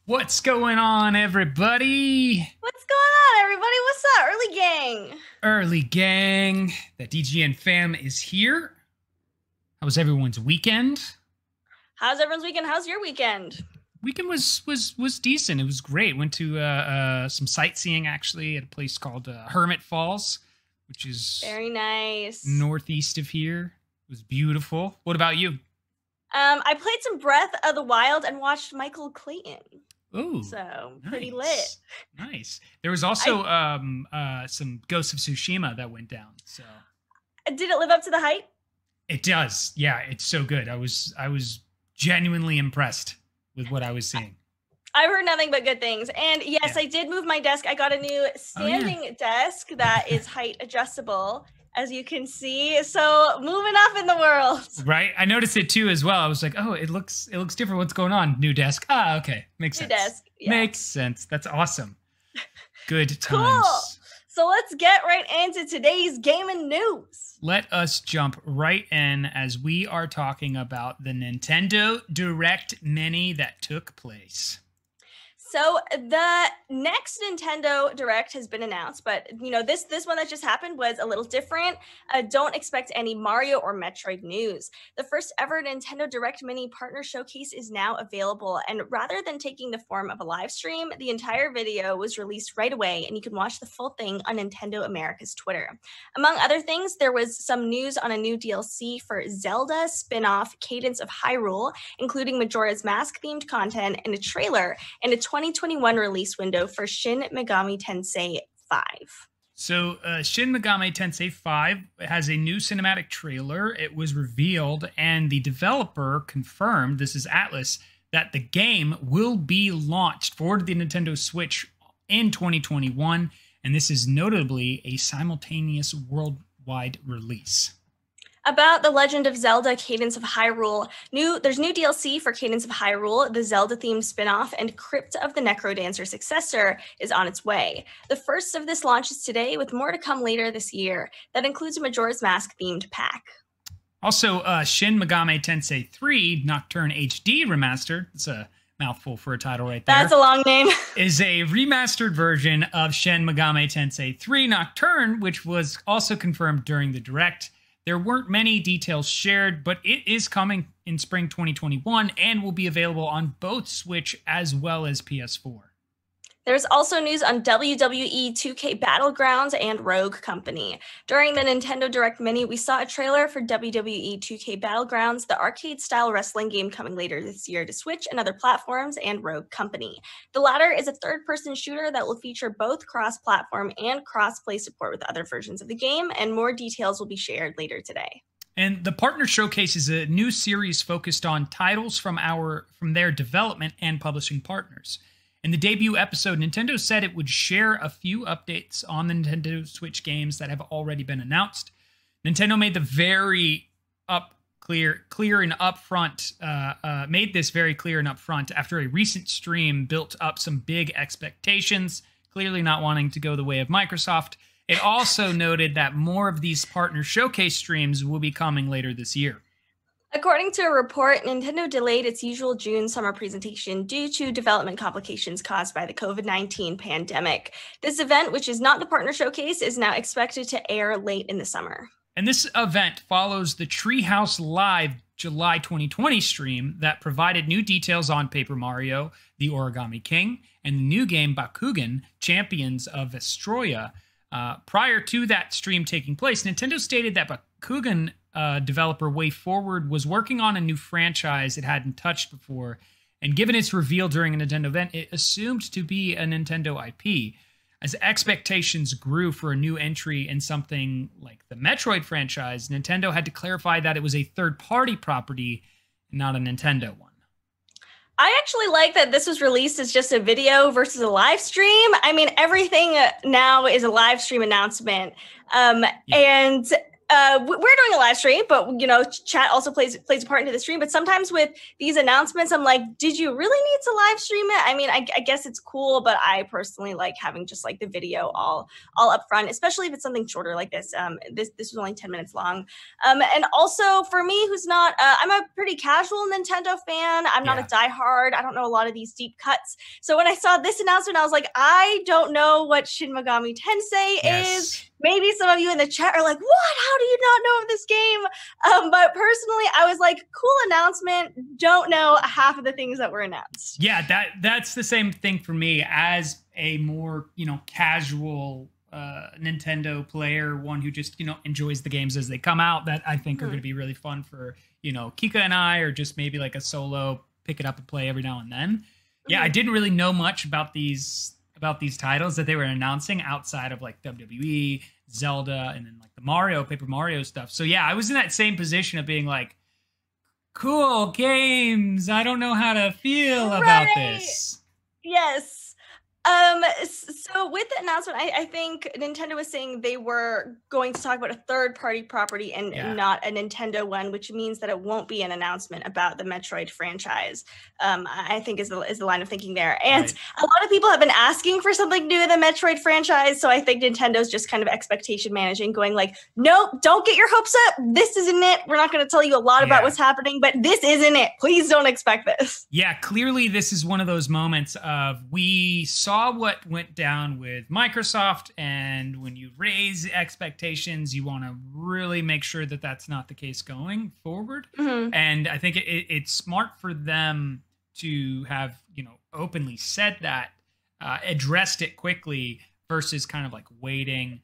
What's going on, everybody? What's going on, everybody? What's up, Early Gang? Early Gang. The DGN fam is here. How was everyone's weekend? How's everyone's weekend? How's your weekend? Weekend was decent. It was great. Went to some sightseeing, actually, at a place called Hermit Falls, which is very nice, northeast of here. It was beautiful. What about you? I played some Breath of the Wild and watched Michael Clayton. Ooh, so nice. Pretty lit. Nice. There was also some Ghosts of Tsushima that went down. So did it live up to the hype? It does. Yeah, it's so good. I was genuinely impressed with what I was seeing. I've heard nothing but good things. And yes, I did move my desk. I got a new standing desk that is height adjustable, as you can see. So moving up in the world. Right. I noticed it too as well. I was like, oh, it looks different. What's going on? New desk. Ah, okay. Makes sense. New desk. Yeah. Makes sense. That's awesome. Good times. Cool. So let's get right into today's gaming news. Let us jump right in as we are talking about the Nintendo Direct Mini that took place. So the next Nintendo Direct has been announced, but this one that just happened was a little different. Don't expect any Mario or Metroid news. The first ever Nintendo Direct Mini partner showcase is now available, and rather than taking the form of a live stream, the entire video was released right away, and you can watch the full thing on Nintendo America's Twitter. Among other things, there was some news on a new DLC for Zelda spin-off Cadence of Hyrule, including Majora's Mask themed content and a trailer, and a 2021 release window for Shin Megami Tensei 5. So Shin Megami Tensei 5 has a new cinematic trailer. It was revealed, and the developer confirmed, this is Atlas, that the game will be launched for the Nintendo Switch in 2021, and this is notably a simultaneous worldwide release. About The Legend of Zelda Cadence of Hyrule, there's new DLC for Cadence of Hyrule, the Zelda-themed spin-off, and Crypt of the Necrodancer successor is on its way. The first of this launches today, with more to come later this year. That includes a Majora's Mask-themed pack. Also, Shin Megami Tensei 3 Nocturne HD Remastered, it's a mouthful for a title right there. That's a long name. Is a remastered version of Shin Megami Tensei 3 Nocturne, which was also confirmed during the Direct. There weren't many details shared, but it is coming in spring 2021 and will be available on both Switch as well as PS4. There's also news on WWE 2K Battlegrounds and Rogue Company. During the Nintendo Direct Mini, we saw a trailer for WWE 2K Battlegrounds, the arcade-style wrestling game coming later this year to Switch and other platforms, and Rogue Company. The latter is a third-person shooter that will feature both cross-platform and cross-play support with other versions of the game, and more details will be shared later today. And the Partner Showcase is a new series focused on titles from their development and publishing partners. In the debut episode, Nintendo said it would share a few updates on the Nintendo Switch games that have already been announced. Nintendo made the made this very clear and upfront after a recent stream built up some big expectations, clearly not wanting to go the way of Microsoft. It also noted that more of these Partner Showcase streams will be coming later this year. According to a report, Nintendo delayed its usual June summer presentation due to development complications caused by the COVID-19 pandemic. This event, which is not the Partner Showcase, is now expected to air late in the summer. And this event follows the Treehouse Live July 2020 stream that provided new details on Paper Mario, The Origami King, and the new game Bakugan, Champions of Vestroia. Prior to that stream taking place, Nintendo stated that Bakugan developer WayForward was working on a new franchise it hadn't touched before, and given its reveal during a Nintendo event, it assumed to be a Nintendo IP. As expectations grew for a new entry in something like the Metroid franchise, Nintendo had to clarify that it was a third-party property, not a Nintendo one. I actually like that this was released as just a video versus a live stream. I mean, everything now is a live stream announcement. And we're doing a live stream, but you know, chat also plays a part into the stream. But sometimes with these announcements, I'm like, did you really need to live stream it? I mean, I guess it's cool, but I personally like having just like the video all up front, especially if it's something shorter like this. This was only 10 minutes long. And also for me, who's not, I'm a pretty casual Nintendo fan. I'm not a diehard. I don't know a lot of these deep cuts. So when I saw this announcement, I was like, I don't know what Shin Megami Tensei is. Maybe some of you in the chat are like, what? How do you not know of this game? But personally, I was like, cool announcement. Don't know half of the things that were announced. Yeah, that's the same thing for me as a more, you know, casual Nintendo player, one who just, you know, enjoys the games as they come out, that I think are going to be really fun for, you know, Kika and I, or just maybe like a solo pick it up and play every now and then. Yeah, I didn't really know much about these titles that they were announcing outside of like WWE, Zelda, and then like the Paper Mario stuff. So yeah, I was in that same position of being like, cool games. I don't know how to feel about this. Yes. So with the announcement, I think Nintendo was saying they were going to talk about a third-party property and not a Nintendo one, which means that it won't be an announcement about the Metroid franchise. I think is the line of thinking there. And a lot of people have been asking for something new in the Metroid franchise, so I think Nintendo's just kind of expectation managing, going like, nope, don't get your hopes up. This isn't it. We're not going to tell you a lot about what's happening, but this isn't it. Please don't expect this. Yeah, clearly this is one of those moments of we saw what went down with Microsoft, and when you raise expectations, you want to really make sure that that's not the case going forward. And I think it's smart for them to have, you know, openly said that, addressed it quickly versus kind of like waiting.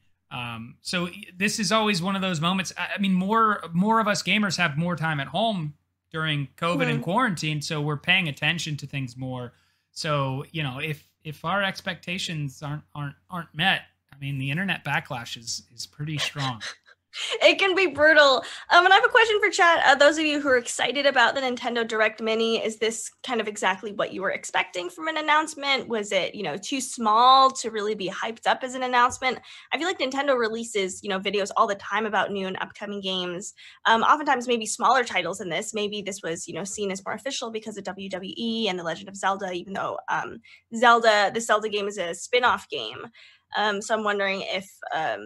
So this is always one of those moments. I mean, more of us gamers have more time at home during COVID and quarantine, so we're paying attention to things more. So, you know, if our expectations aren't met, I mean, the internet backlash is pretty strong. It can be brutal. And I have a question for chat. Those of you who are excited about the Nintendo Direct Mini, is this kind of exactly what you were expecting from an announcement? Was it, you know, too small to really be hyped up as an announcement? I feel like Nintendo releases, you know, videos all the time about new and upcoming games. Oftentimes maybe smaller titles than this. Maybe this was, you know, seen as more official because of WWE and The Legend of Zelda, even though the Zelda game is a spin-off game. So I'm wondering if,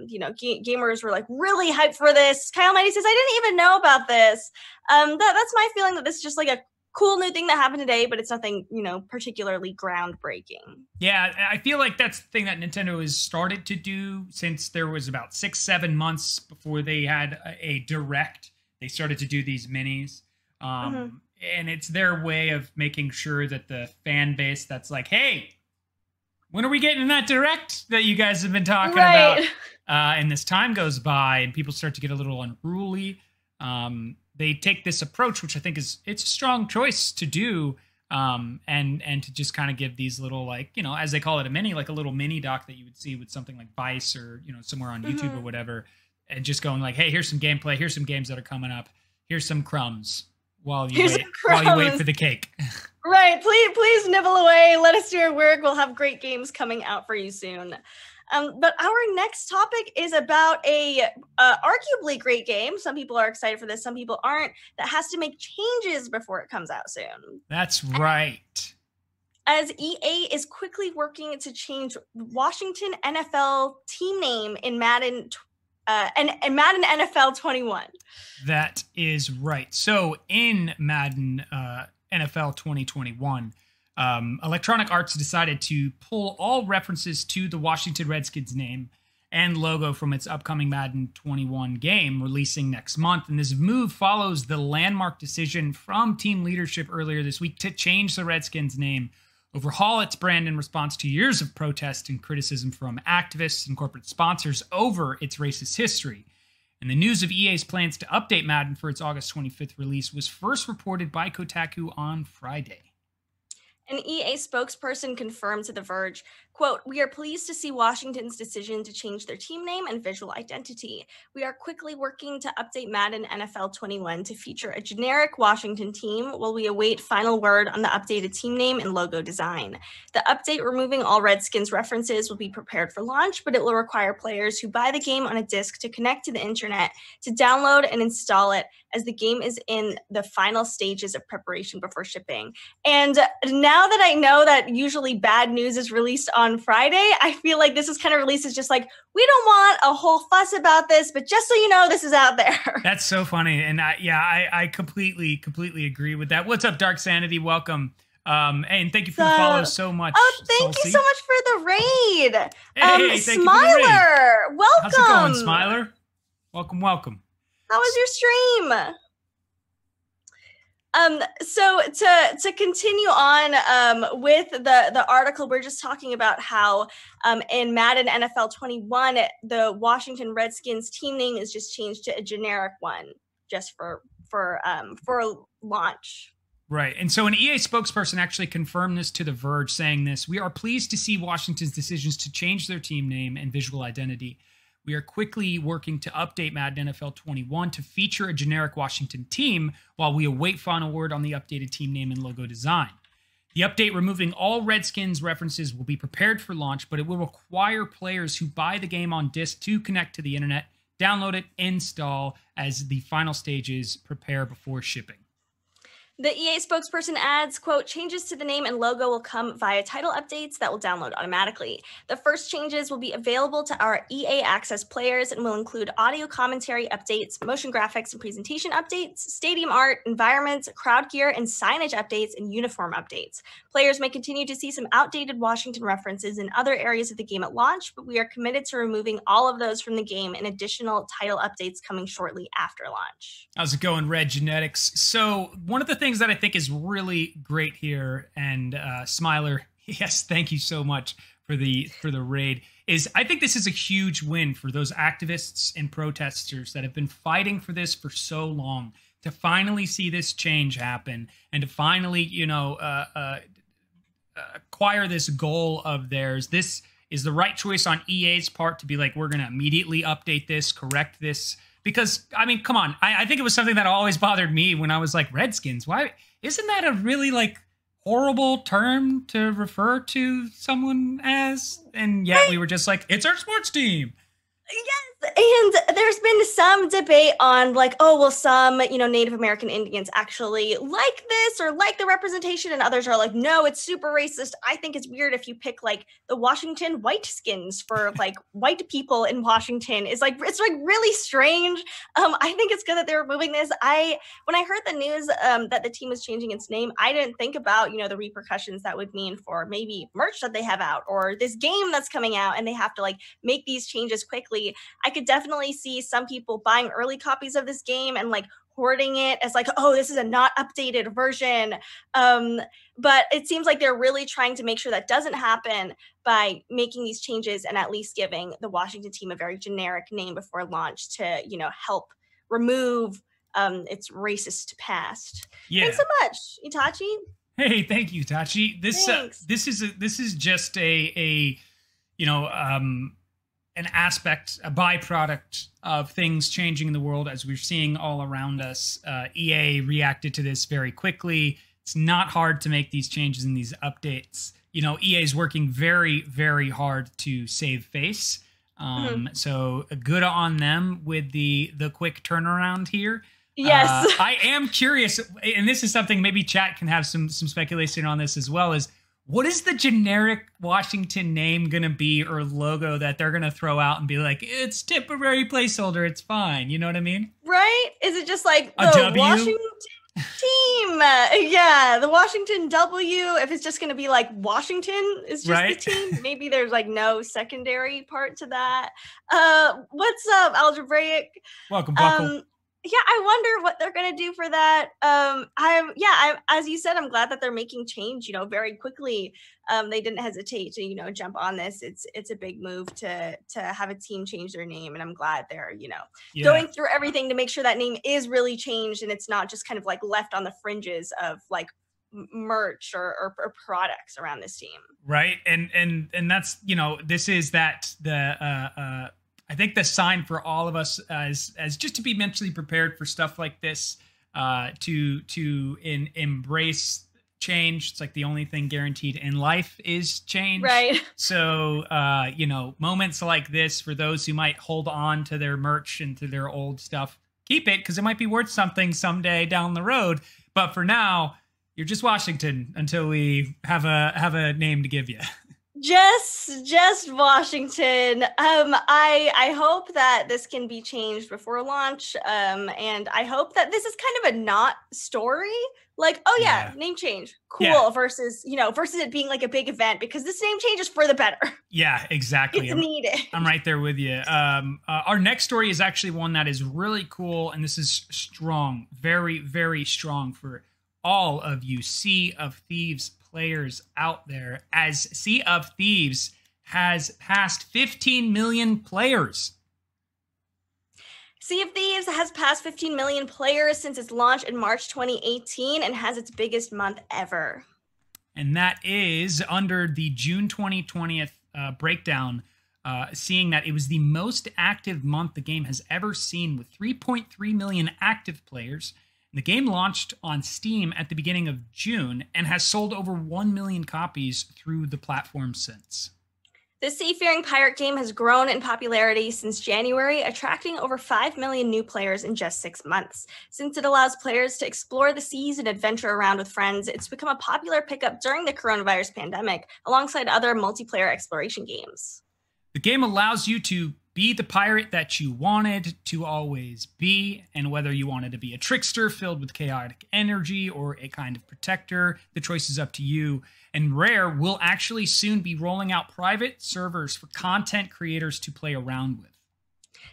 you know, gamers were like really hyped for this. Kyle Mighty says, I didn't even know about this. That's my feeling, that this is just like a cool new thing that happened today, but it's nothing, you know, particularly groundbreaking. Yeah, I feel like that's the thing that Nintendo has started to do since there was about 6-7 months before they had a Direct. They started to do these minis. And it's their way of making sure that the fan base that's like, hey, when are we getting in that Direct that you guys have been talking about? And this time goes by and people start to get a little unruly. They take this approach, which I think it's a strong choice to do, and to just kind of give these little, like, you know, as they call it, a mini, like a little mini doc that you would see with something like Vice or, you know, somewhere on YouTube or whatever, and just going like, hey, here's some gameplay, here's some games that are coming up, here's some crumbs while you wait for the cake. Right, please nibble away. Let us do our work. We'll have great games coming out for you soon. But our next topic is about a arguably great game. Some people are excited for this, some people aren't. That has to make changes before it comes out soon. That's right. As EA is quickly working to change Washington NFL team name in Madden and Madden NFL 21. That is right. So in Madden NFL 2021, Electronic Arts decided to pull all references to the Washington Redskins name and logo from its upcoming Madden 21 game releasing next month. And this move follows the landmark decision from team leadership earlier this week to change the Redskins name, overhaul its brand in response to years of protest and criticism from activists and corporate sponsors over its racist history. And the news of EA's plans to update Madden for its August 25th release was first reported by Kotaku on Friday. An EA spokesperson confirmed to The Verge, quote, "We are pleased to see Washington's decision to change their team name and visual identity. We are quickly working to update Madden NFL 21 to feature a generic Washington team while we await final word on the updated team name and logo design. The update removing all Redskins references will be prepared for launch, but it will require players who buy the game on a disc to connect to the internet to download and install it, as the game is in the final stages of preparation before shipping." And now that I know that usually bad news is released on Friday, I feel like this is kind of released as just like, we don't want a whole fuss about this, but just so you know, this is out there. That's so funny. And I completely agree with that. What's up, Dark Sanity? Welcome. And thank you for the follow so much. Oh, thank you so much for the raid. Hey, Smiler, welcome. How's it going, Smiler? Welcome. How was your stream? So to continue on with the article, we're just talking about how in Madden NFL 21, the Washington Redskins team name is just changed to a generic one, just for launch. Right. And so an EA spokesperson actually confirmed this to The Verge, saying this: "We are pleased to see Washington's decisions to change their team name and visual identity. We are quickly working to update Madden NFL 21 to feature a generic Washington team while we await final word on the updated team name and logo design. The update removing all Redskins references will be prepared for launch, but it will require players who buy the game on disc to connect to the internet, download it, install, as the final stages prepare before shipping." The EA spokesperson adds, quote, "Changes to the name and logo will come via title updates that will download automatically. The first changes will be available to our EA Access players and will include audio commentary updates, motion graphics and presentation updates, stadium art, environments, crowd gear, and signage updates and uniform updates. Players may continue to see some outdated Washington references in other areas of the game at launch, but we are committed to removing all of those from the game and additional title updates coming shortly after launch." How's it going, Red Genetics? So one of the things that I think is really great here, and Smiler, yes, thank you so much for the raid, is I think this is a huge win for those activists and protesters that have been fighting for this for so long, to finally see this change happen and to finally, acquire this goal of theirs. This is the right choice on EA's part to be like, we're going to immediately update this, correct this. Because, I mean, come on. I think it was something that always bothered me when I was like, Redskins. Why? Isn't that a really, horrible term to refer to someone as? And yet we were just like, it's our sports team. Yes, and there's been some debate on some, Native American Indians actually like this or like the representation, and others are like, no, it's super racist. I think it's weird if you pick the Washington white skins for white people in Washington. It's really strange. I think it's good that they're removing this. When I heard the news that the team was changing its name, I didn't think about, the repercussions that would mean for maybe merch that they have out or this game that's coming out and they have to make these changes quickly. I could definitely see some people buying early copies of this game and hoarding it as oh, this is a not updated version. But it seems like they're really trying to make sure that doesn't happen by making these changes and at least giving the Washington team a very generic name before launch to, help remove its racist past. Yeah. Thanks so much, Itachi. Hey, thank you, Itachi. This is just an aspect, a byproduct of things changing in the world as we're seeing all around us. EA reacted to this very quickly. It's not hard to make these changes and these updates. EA is working very, very hard to save face. So good on them with the quick turnaround here. Yes. I am curious, and this is something maybe chat can have some speculation on this as well, is what is the generic Washington name going to be or logo that they're going to throw out and be like, it's temporary placeholder, it's fine. You know what I mean? Right? Is it just the Washington team? Yeah, the Washington W. If it's just going to be Washington is just the team. Maybe there's no secondary part to that. What's up, Algebraic? Welcome, Buckle. Yeah, I wonder what they're gonna do for that. As you said, I'm glad that they're making change, very quickly. They didn't hesitate to, jump on this. It's a big move to have a team change their name, and I'm glad they're, going through everything to make sure that name is really changed and it's not just kind of left on the fringes of merch or products around this team. Right. And that's, you know, this is that I think the sign for all of us as just to be mentally prepared for stuff like this, to embrace change. It's like the only thing guaranteed in life is change. Right. So, you know, moments like this for those who might hold on to their merch and to their old stuff, keep it because it might be worth something someday down the road. But for now, you're just Washington until we have a name to give you. Just Washington. I hope that this can be changed before launch. And I hope that this is kind of a not story. Like, oh yeah, name change. Cool. Versus it being like a big event, because this name change is for the better. Yeah, exactly. It's needed. I'm right there with you. Our next story is actually one that is really cool. And this is strong, very, very strong for all of you Sea of Thieves players out there, as Sea of Thieves has passed 15 million players. Sea of Thieves has passed 15 million players since its launch in March 2018 and has its biggest month ever. And that is under the June 2020 breakdown, seeing that it was the most active month the game has ever seen, with 3.3 million active players. The game launched on Steam at the beginning of June and has sold over 1 million copies through the platform since. The seafaring pirate game has grown in popularity since January, attracting over 5 million new players in just 6 months. Since it allows players to explore the seas and adventure around with friends, it's become a popular pickup during the coronavirus pandemic, alongside other multiplayer exploration games. The game allows you to be the pirate that you wanted to always be, and whether you wanted to be a trickster filled with chaotic energy or a kind of protector, the choice is up to you. And Rare will actually soon be rolling out private servers for content creators to play around with.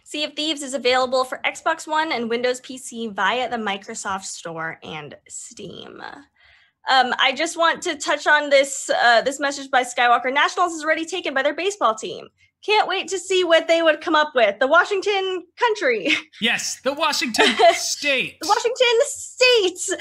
Sea of Thieves is available for Xbox One and Windows PC via the Microsoft Store and Steam. I just want to touch on this message by Skywalker. Nationals is already taken by their baseball team. Can't wait to see what they would come up with. The Washington country. Yes, the Washington state. The Washington state.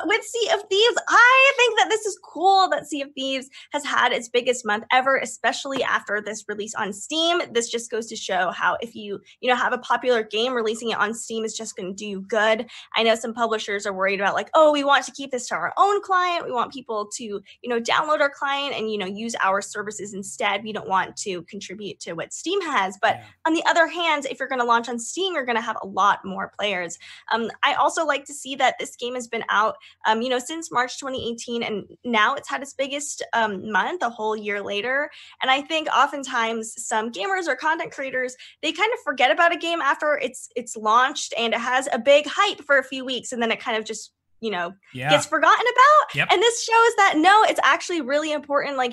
With Sea of Thieves, I think that this is cool that Sea of Thieves has had its biggest month ever, especially after this release on Steam. This just goes to show how if you have a popular game, releasing it on Steam is just going to do good. I know some publishers are worried about like, oh, we want to keep this to our own client. We want people to, download our client and, use our services instead. We don't want to contribute to what Steam has. But on the other hand, if you're going to launch on Steam, you're going to have a lot more players. I also like to see that this game has been out, since March 2018, and now it's had its biggest month a whole year later. And I think oftentimes some gamers or content creators, they kind of forget about a game after it's launched and it has a big hype for a few weeks, and then it kind of just gets forgotten about. Yep. And this shows that no, it's actually really important. Like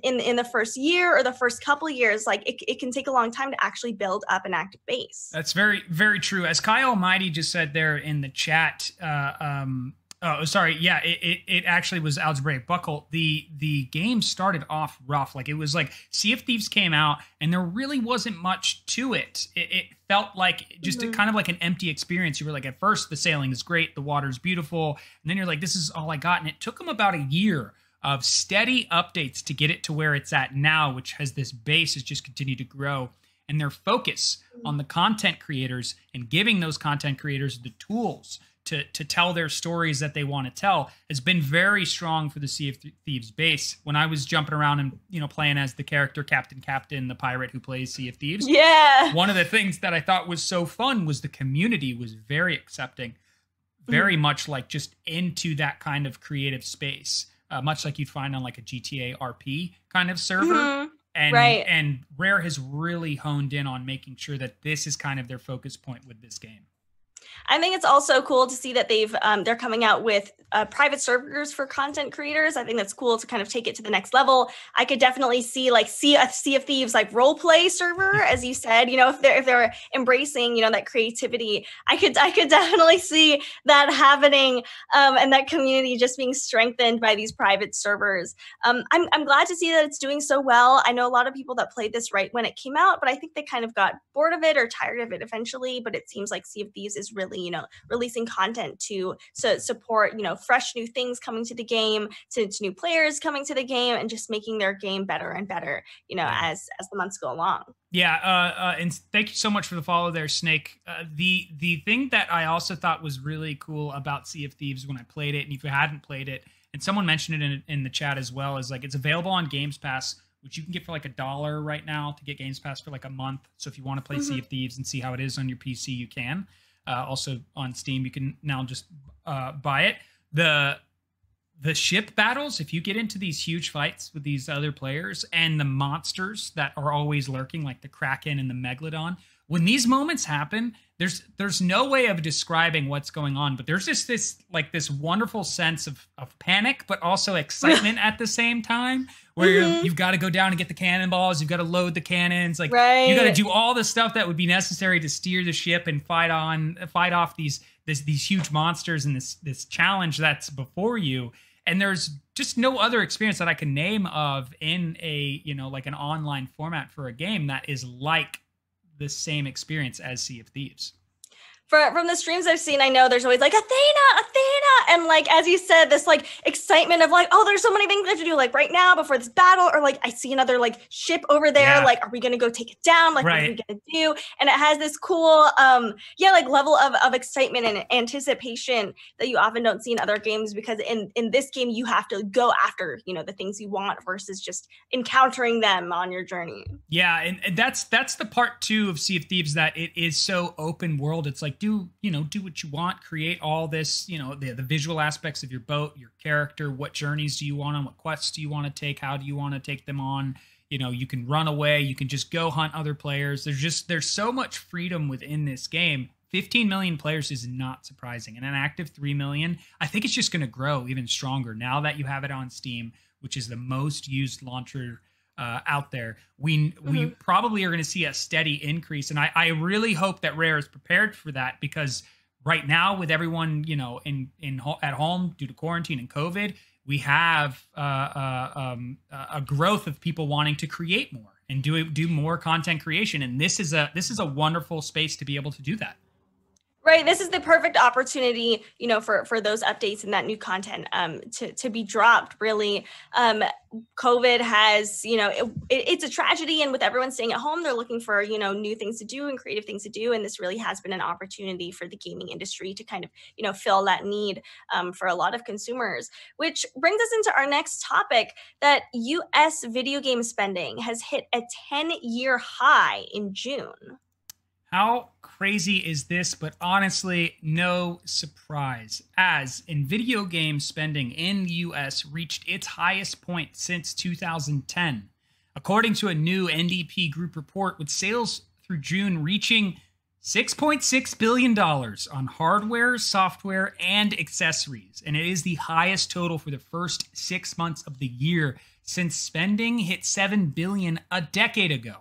in the first year or the first couple of years, like it can take a long time to actually build up an active base. That's very, very true. As Kai Almighty just said there in the chat, it actually was Algebraic Buckle. The game started off rough. Like it was like Sea of Thieves came out and there really wasn't much to it. It felt like just kind of like an empty experience. You were like, at first the sailing is great, the water's beautiful, and then you're like, this is all I got. And it took them about a year of steady updates to get it to where it's at now, which has this base has just continued to grow. And their focus on the content creators and giving those content creators the tools to tell their stories that they want to tell has been very strong for the Sea of Thieves base. When I was jumping around and playing as the character Captain, the pirate who plays Sea of Thieves, one of the things that I thought was so fun was the community was very accepting, very much like just into that kind of creative space, much like you'd find on like a GTA RP kind of server. And Rare has really honed in on making sure that this is kind of their focus point with this game. I think it's also cool to see that they're coming out with private servers for content creators. I think that's cool to kind of take it to the next level. I could definitely see like Sea of Thieves like role play server, as you said. If they're embracing that creativity, I could definitely see that happening, and that community just being strengthened by these private servers. I'm glad to see that it's doing so well. I know a lot of people that played this right when it came out, but I think they kind of got bored of it or tired of it eventually. But it seems like Sea of Thieves is really really, releasing content to support, fresh new things coming to the game, to new players coming to the game, and just making their game better and better, as the months go along. Yeah, and thank you so much for the follow there, Snake. The thing that I also thought was really cool about Sea of Thieves when I played it, and if you hadn't played it, and someone mentioned it in the chat as well, is like it's available on Games Pass, which you can get for like $1 right now to get Games Pass for like a month. So if you want to play Sea of Thieves and see how it is on your PC, you can. Also on Steam, you can now just buy it. The ship battles, if you get into these huge fights with these other players and the monsters that are always lurking, like the Kraken and the Megalodon, when these moments happen, there's no way of describing what's going on, but there's just this wonderful sense of panic, but also excitement at the same time, where you've got to go down and get the cannonballs, you've got to load the cannons, like you got to do all the stuff that would be necessary to steer the ship and fight off these huge monsters and this challenge that's before you. And there's just no other experience that I can name of in a, like an online format for a game that is like the same experience as Sea of Thieves. From the streams I've seen, I know there's always like Athena, and like as you said, this like excitement of like, oh, there's so many things we have to do like right now before this battle, or like I see another like ship over there, like are we gonna go take it down? Like what are we gonna do? And it has this cool like level of excitement and anticipation that you often don't see in other games, because in this game you have to go after the things you want versus just encountering them on your journey. Yeah, and that's the part too of Sea of Thieves, that it is so open world. It's like do what you want, create all this, the visual aspects of your boat, your character, what journeys do you want on, what quests do you want to take, how do you want to take them on, you can run away, you can just go hunt other players. There's so much freedom within this game. 15 million players is not surprising, and an active 3 million, I think it's just going to grow even stronger now that you have it on Steam, which is the most used launcher out there. We probably are going to see a steady increase, and I really hope that Rare is prepared for that, because right now with everyone at home due to quarantine and COVID, we have a growth of people wanting to create more and do more content creation, and this is a wonderful space to be able to do that. Right. This is the perfect opportunity, for those updates and that new content to be dropped, really. COVID has, it's a tragedy. And with everyone staying at home, they're looking for, new things to do and creative things to do. And this really has been an opportunity for the gaming industry to kind of, fill that need for a lot of consumers, which brings us into our next topic, that US video game spending has hit a 10-year high in June. How crazy is this? But honestly, no surprise, as in video game spending in the US reached its highest point since 2010. According to a new NDP Group report, with sales through June reaching $6.6 billion on hardware, software, and accessories. And it is the highest total for the first 6 months of the year since spending hit $7 billion a decade ago.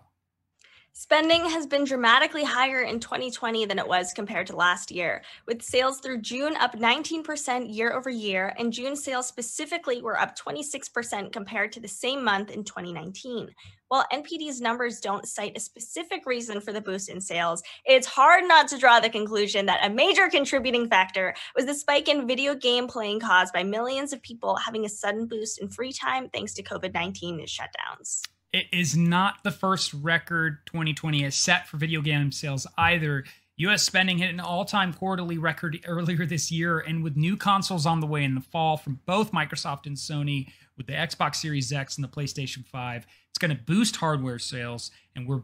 Spending has been dramatically higher in 2020 than it was compared to last year, with sales through June up 19% year over year, and June sales specifically were up 26% compared to the same month in 2019. While NPD's numbers don't cite a specific reason for the boost in sales, it's hard not to draw the conclusion that a major contributing factor was the spike in video game playing caused by millions of people having a sudden boost in free time thanks to COVID-19 shutdowns. It is not the first record 2020 has set for video game sales either. U.S. spending hit an all-time quarterly record earlier this year, and with new consoles on the way in the fall from both Microsoft and Sony, with the Xbox Series X and the PlayStation 5, it's going to boost hardware sales, and we're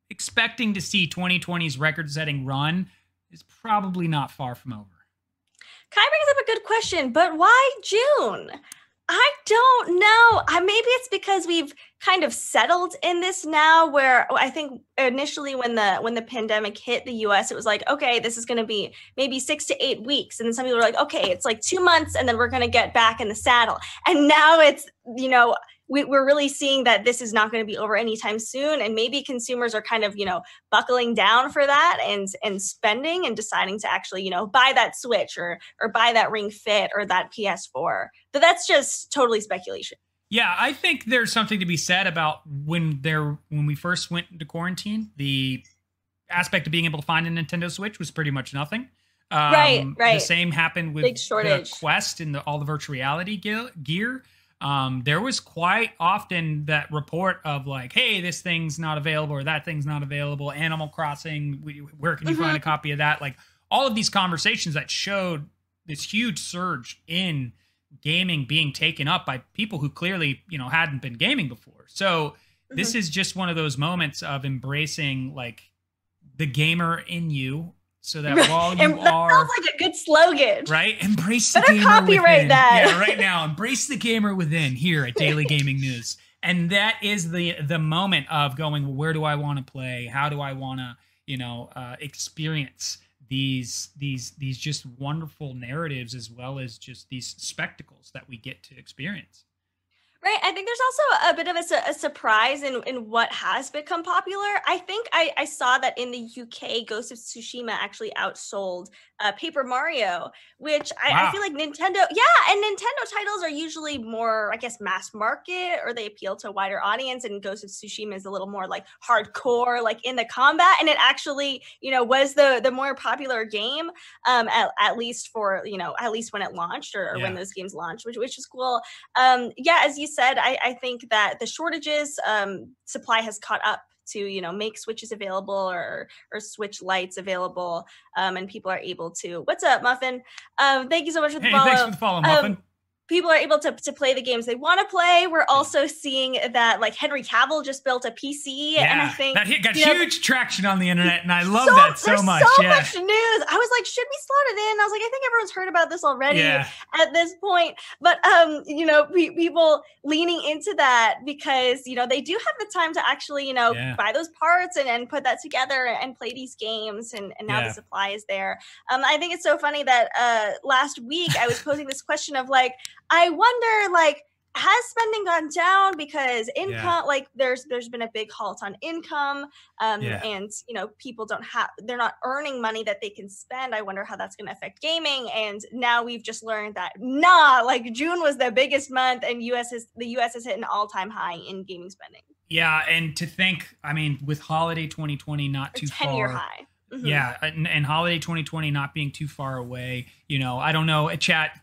expecting to see 2020's record-setting run is probably not far from over. Kai brings up a good question, but why June? I don't know. Maybe it's because we've kind of settled in this now, where I think initially when the pandemic hit the US, it was like, okay, this is going to be maybe 6 to 8 weeks. And then some people were like, okay, it's like 2 months and then we're going to get back in the saddle. And now it's, we're really seeing that this is not going to be over anytime soon. And maybe consumers are kind of, buckling down for that and spending and deciding to actually, buy that Switch or buy that Ring Fit or that PS4. But that's just totally speculation. Yeah, I think there's something to be said about when we first went into quarantine, the aspect of being able to find a Nintendo Switch was pretty much nothing. Right, The right. same happened with Big the shortage. Quest and all the virtual reality gear. There was quite often that report of like, hey, this thing's not available or that thing's not available. Animal Crossing, where can you find a copy of that? Like all of these conversations that showed this huge surge in gaming being taken up by people who clearly, hadn't been gaming before. So this is just one of those moments of embracing like the gamer in you, so that while you that sounds like a good slogan, right? Embrace the Better gamer copyright within. that. Yeah, right now, embrace the gamer within here at Daily Gaming News. And that is the moment of going, well, where do I want to play? How do I want to, experience these just wonderful narratives, as well as just these spectacles that we get to experience. Right. I think there's also a bit of a surprise in what has become popular. I think I saw that in the UK, Ghost of Tsushima actually outsold Paper Mario, which I feel like Nintendo, and Nintendo titles are usually more, I guess, mass market, or they appeal to a wider audience, and Ghost of Tsushima is a little more like hardcore, like in the combat, and it actually, was the more popular game, at least for, at least when it launched or when those games launched, which is cool. As you said, I think that the shortages, supply has caught up to, make Switches available or Switch Lights available, and people are able to. What's up, Muffin? Thank you so much for the follow. Thanks for the follow, Muffin. People are able to play the games they want to play. We're also seeing that like Henry Cavill just built a PC, and I think that got huge traction on the internet, and I love that so much. So much news. I was like, should we slot it in? I was like, I think everyone's heard about this already at this point. But people leaning into that because they do have the time to actually buy those parts and put that together and play these games, and now the supply is there. I think it's so funny that last week I was posing this question of like, I wonder, like, has spending gone down because income, like there's been a big halt on income, and people they're not earning money that they can spend. I wonder how that's going to affect gaming. And now we've just learned that like June was the biggest month, and the US has hit an all-time high in gaming spending. Yeah, and to think, I mean, with holiday 2020 not too far, 10-year high. Yeah, and holiday 2020 not being too far away, I don't know, chat,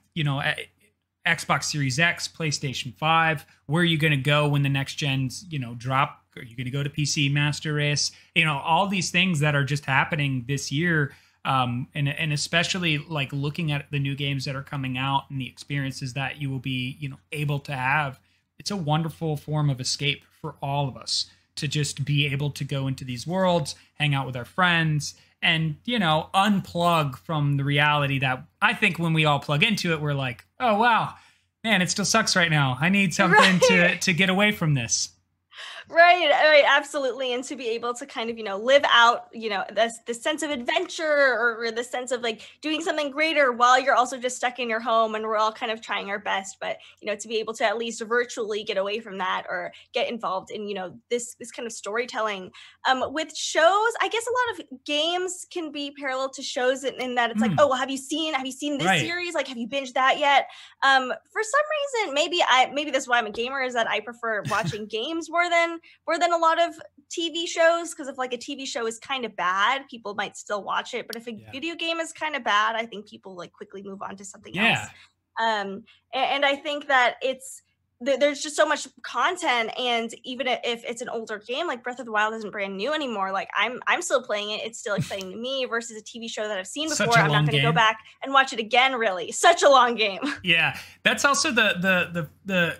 Xbox Series X, PlayStation 5, where are you going to go when the next gens, drop? Are you going to go to PC Master Race? All these things that are just happening this year, and especially like looking at the new games that are coming out and the experiences that you will be, able to have. It's a wonderful form of escape for all of us to just be able to go into these worlds, hang out with our friends, and, unplug from the reality that I think when we all plug into it, we're like, oh, wow, man, it still sucks right now. I need something to get away from this. Right, absolutely. And to be able to kind of, live out, the sense of adventure or the sense of like doing something greater while you're also just stuck in your home, and we're all kind of trying our best, but, to be able to at least virtually get away from that or get involved in, this kind of storytelling. With shows, I guess a lot of games can be parallel to shows in that it's like, oh, well, have you seen this series? Like, have you binged that yet? For some reason, maybe that's why I'm a gamer, is that I prefer watching games more than a lot of TV shows, because if like a TV show is kind of bad, people might still watch it, but if a video game is kind of bad, I think people like quickly move on to something else. And I think that there's just so much content, and even if it's an older game, like Breath of the Wild isn't brand new anymore, like I'm still playing it, it's still exciting to me, versus a TV show that I've seen before. I'm not going to go back and watch it again. Really, such a long game. Yeah, that's also the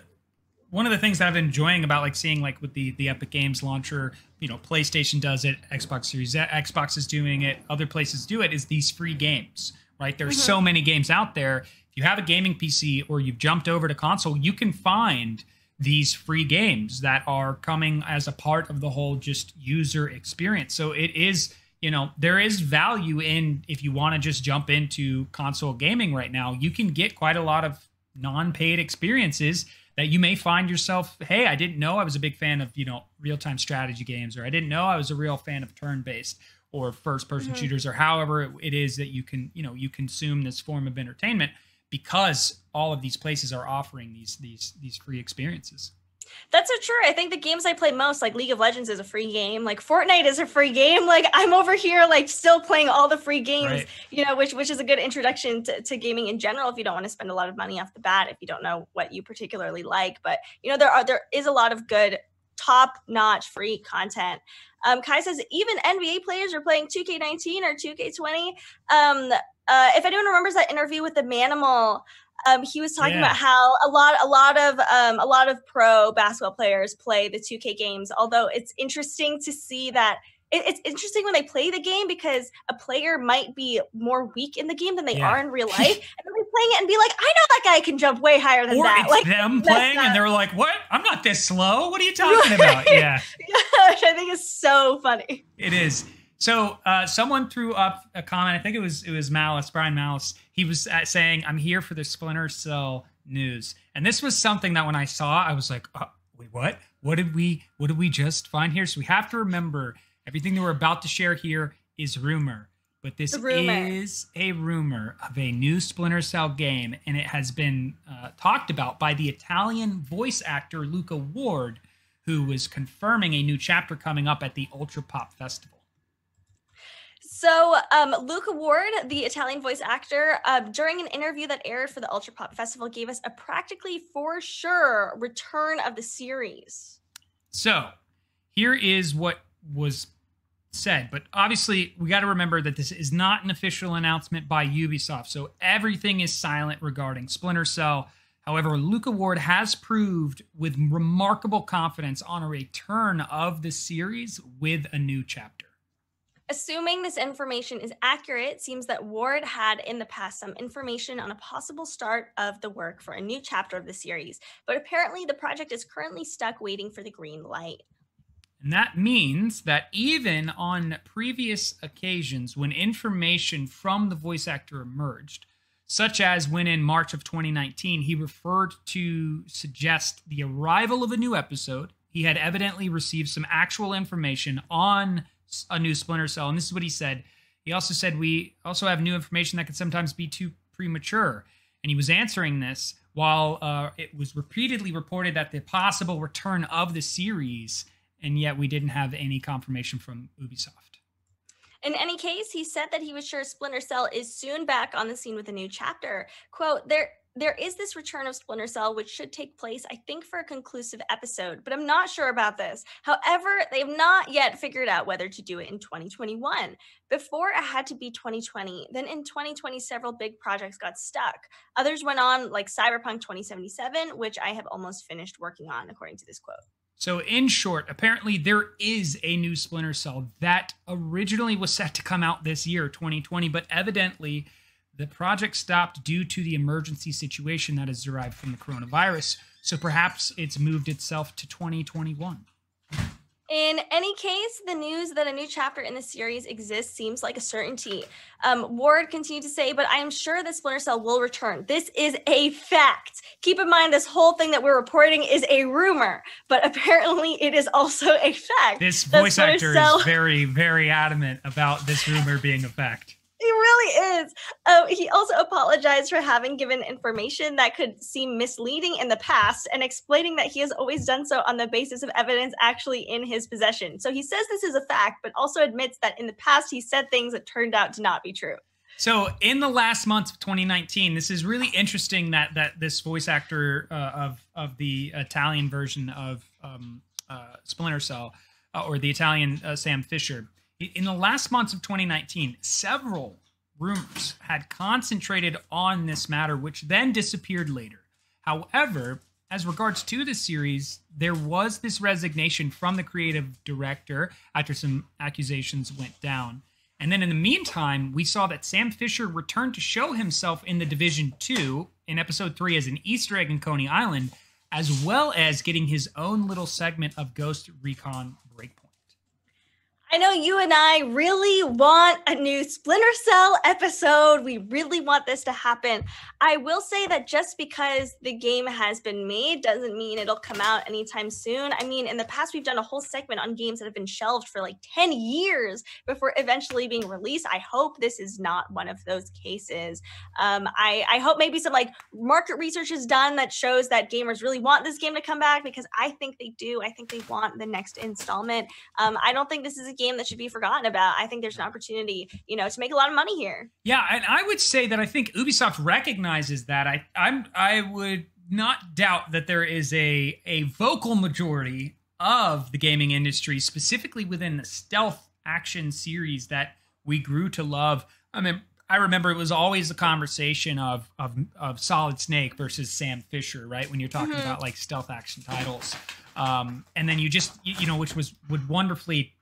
one of the things that I've been enjoying about like seeing like with the Epic Games launcher, PlayStation does it, Xbox Series Xbox is doing it, other places do it, is these free games, right? There's so many games out there. If you have a gaming PC or you've jumped over to console, you can find these free games that are coming as a part of the whole just user experience. So it is, there is value in, if you want to just jump into console gaming right now, you can get quite a lot of non-paid experiences that you may find yourself, hey, I didn't know I was a big fan of, real-time strategy games, or I didn't know I was a real fan of turn-based or first-person shooters, or however it is that you can, you consume this form of entertainment, because all of these places are offering these free experiences. That's so true. I think the games I play most, like League of Legends is a free game, like Fortnite is a free game. Like I'm over here, like still playing all the free games, Right. you know, which is a good introduction to gaming in general if you don't want to spend a lot of money off the bat, if you don't know what you particularly like. But, you know, there is a lot of good top-notch free content. Kai says even NBA players are playing 2K19 or 2K20. If anyone remembers that interview with the Manimal, he was talking about how a lot of pro basketball players play the 2K games. Although it's interesting to see that it's interesting when they play the game because a player might be more weak in the game than they are in real life, and they'll be playing it and be like, "I know that guy can jump way higher than that." Or it's like them playing, and they're like, "What? I'm not this slow. What are you talking about?" Yeah, which I think is so funny. It is. So someone threw up a comment. I think it was Malice, Brian Malice. He was saying, "I'm here for the Splinter Cell news," and this was something that when I saw, I was like, "Wait, what? What did we just find here?" So we have to remember everything that we're about to share here is rumor, but this is a rumor of a new Splinter Cell game, and it has been talked about by the Italian voice actor Luca Ward, who was confirming a new chapter coming up at the UltraPop Festival. So Luca Ward, the Italian voice actor, during an interview that aired for the UltraPop Festival, gave us a practically for sure return of the series. So here is what was said, but obviously we got to remember that this is not an official announcement by Ubisoft, so everything is silent regarding Splinter Cell. However, Luca Ward has proved with remarkable confidence on a return of the series with a new chapter. Assuming this information is accurate, it seems that Ward had in the past some information on a possible start of the work for a new chapter of the series, but apparently the project is currently stuck waiting for the green light. And that means that even on previous occasions when information from the voice actor emerged, such as when in March of 2019, he referred to suggest the arrival of a new episode, he had evidently received some actual information on a new Splinter Cell. And this is what he said. He also said, "We also have new information that could sometimes be too premature." And he was answering this while it was repeatedly reported that the possible return of the series, and yet we didn't have any confirmation from Ubisoft. In any case, he said that he was sure Splinter Cell is soon back on the scene with a new chapter. Quote, There is this return of Splinter Cell, which should take place, I think, for a conclusive episode, but I'm not sure about this. However, they've not yet figured out whether to do it in 2021. Before, it had to be 2020. Then in 2020, several big projects got stuck. Others went on, like Cyberpunk 2077, which I have almost finished working on, according to this quote. So in short, apparently there is a new Splinter Cell that originally was set to come out this year, 2020, but evidently the project stopped due to the emergency situation that is derived from the coronavirus. So perhaps it's moved itself to 2021. In any case, the news that a new chapter in the series exists seems like a certainty. Ward continued to say, "But I am sure that Splinter Cell will return. This is a fact. Keep in mind, this whole thing that we're reporting is a rumor, but apparently it is also a fact." This voice actor is very, very adamant about this rumor being a fact. He really is. He also apologized for having given information that could seem misleading in the past and explaining that he has always done so on the basis of evidence actually in his possession. So he says this is a fact, but also admits that in the past he said things that turned out to not be true. So in the last months of 2019, this is really interesting that this voice actor of the Italian version of Splinter Cell, or the Italian Sam Fisher, in the last months of 2019, several rumors had concentrated on this matter, which then disappeared later. However, as regards to the series, there was this resignation from the creative director after some accusations went down. And then in the meantime, we saw that Sam Fisher returned to show himself in the Division 2 in Episode 3 as an Easter egg in Coney Island, as well as getting his own little segment of Ghost Recon Breakpoint. I know you and I really want a new Splinter Cell episode. We really want this to happen. I will say that just because the game has been made doesn't mean it'll come out anytime soon. I mean, in the past, we've done a whole segment on games that have been shelved for like 10 years before eventually being released. I hope this is not one of those cases. I hope maybe some like market research is done that shows that gamers really want this game to come back, because I think they do. I think they want the next installment. I don't think this is a game that should be forgotten about. I think there's an opportunity, to make a lot of money here. Yeah, and I would say that I think Ubisoft recognizes that. I would not doubt that there is a vocal majority of the gaming industry, specifically within the stealth action series that we grew to love. I mean, I remember it was always a conversation of Solid Snake versus Sam Fisher, right? When you're talking about like stealth action titles. And then you just, which would wonderfully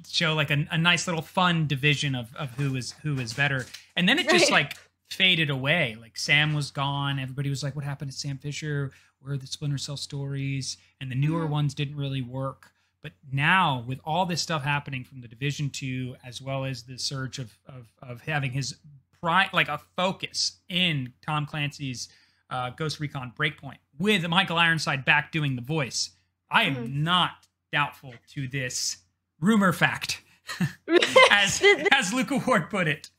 show like a nice little fun division of who is better. And then it just like faded away. Like Sam was gone. Everybody was like, what happened to Sam Fisher? Where are the Splinter Cell stories? And the newer ones didn't really work. But now with all this stuff happening from the Division 2, as well as the surge of having his like a focus in Tom Clancy's Ghost Recon Breakpoint, with Michael Ironside back doing the voice, I am not doubtful to this rumor fact, as Luca Ward put it.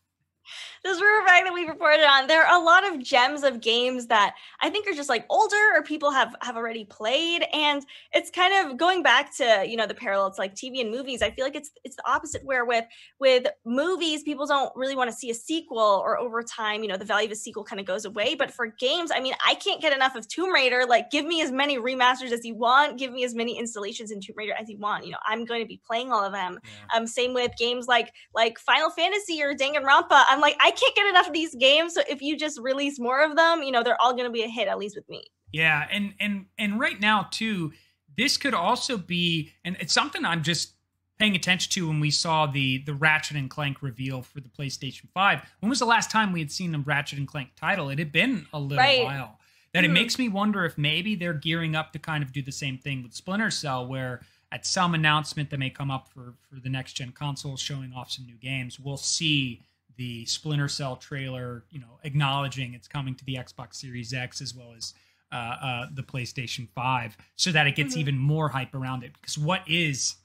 This rumor fact that we reported on, there are a lot of gems of games that I think are just like older or people have already played. And it's kind of going back to, the parallels like TV and movies. I feel like it's the opposite, where with movies, people don't really want to see a sequel, or over time, the value of a sequel kind of goes away. But for games, I mean, I can't get enough of Tomb Raider. Like, give me as many remasters as you want. Give me as many installations in Tomb Raider as you want. I'm going to be playing all of them. Yeah. Same with games like Final Fantasy or Danganronpa. I'm like, I can't get enough of these games, so if you just release more of them, they're all going to be a hit, at least with me. Yeah, and right now too, this could also be, and it's something I'm just paying attention to when we saw the Ratchet and Clank reveal for the PlayStation 5. When was the last time we had seen a Ratchet and Clank title? It had been a little while. That it makes me wonder if maybe they're gearing up to kind of do the same thing with Splinter Cell, where at some announcement that may come up for the next gen consoles showing off some new games, we'll see the Splinter Cell trailer, acknowledging it's coming to the Xbox Series X as well as the PlayStation 5, so that it gets even more hype around it. Because what is,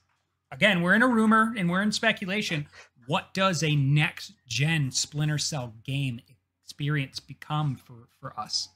again, we're in a rumor and we're in speculation, what does a next gen Splinter Cell game experience become for us?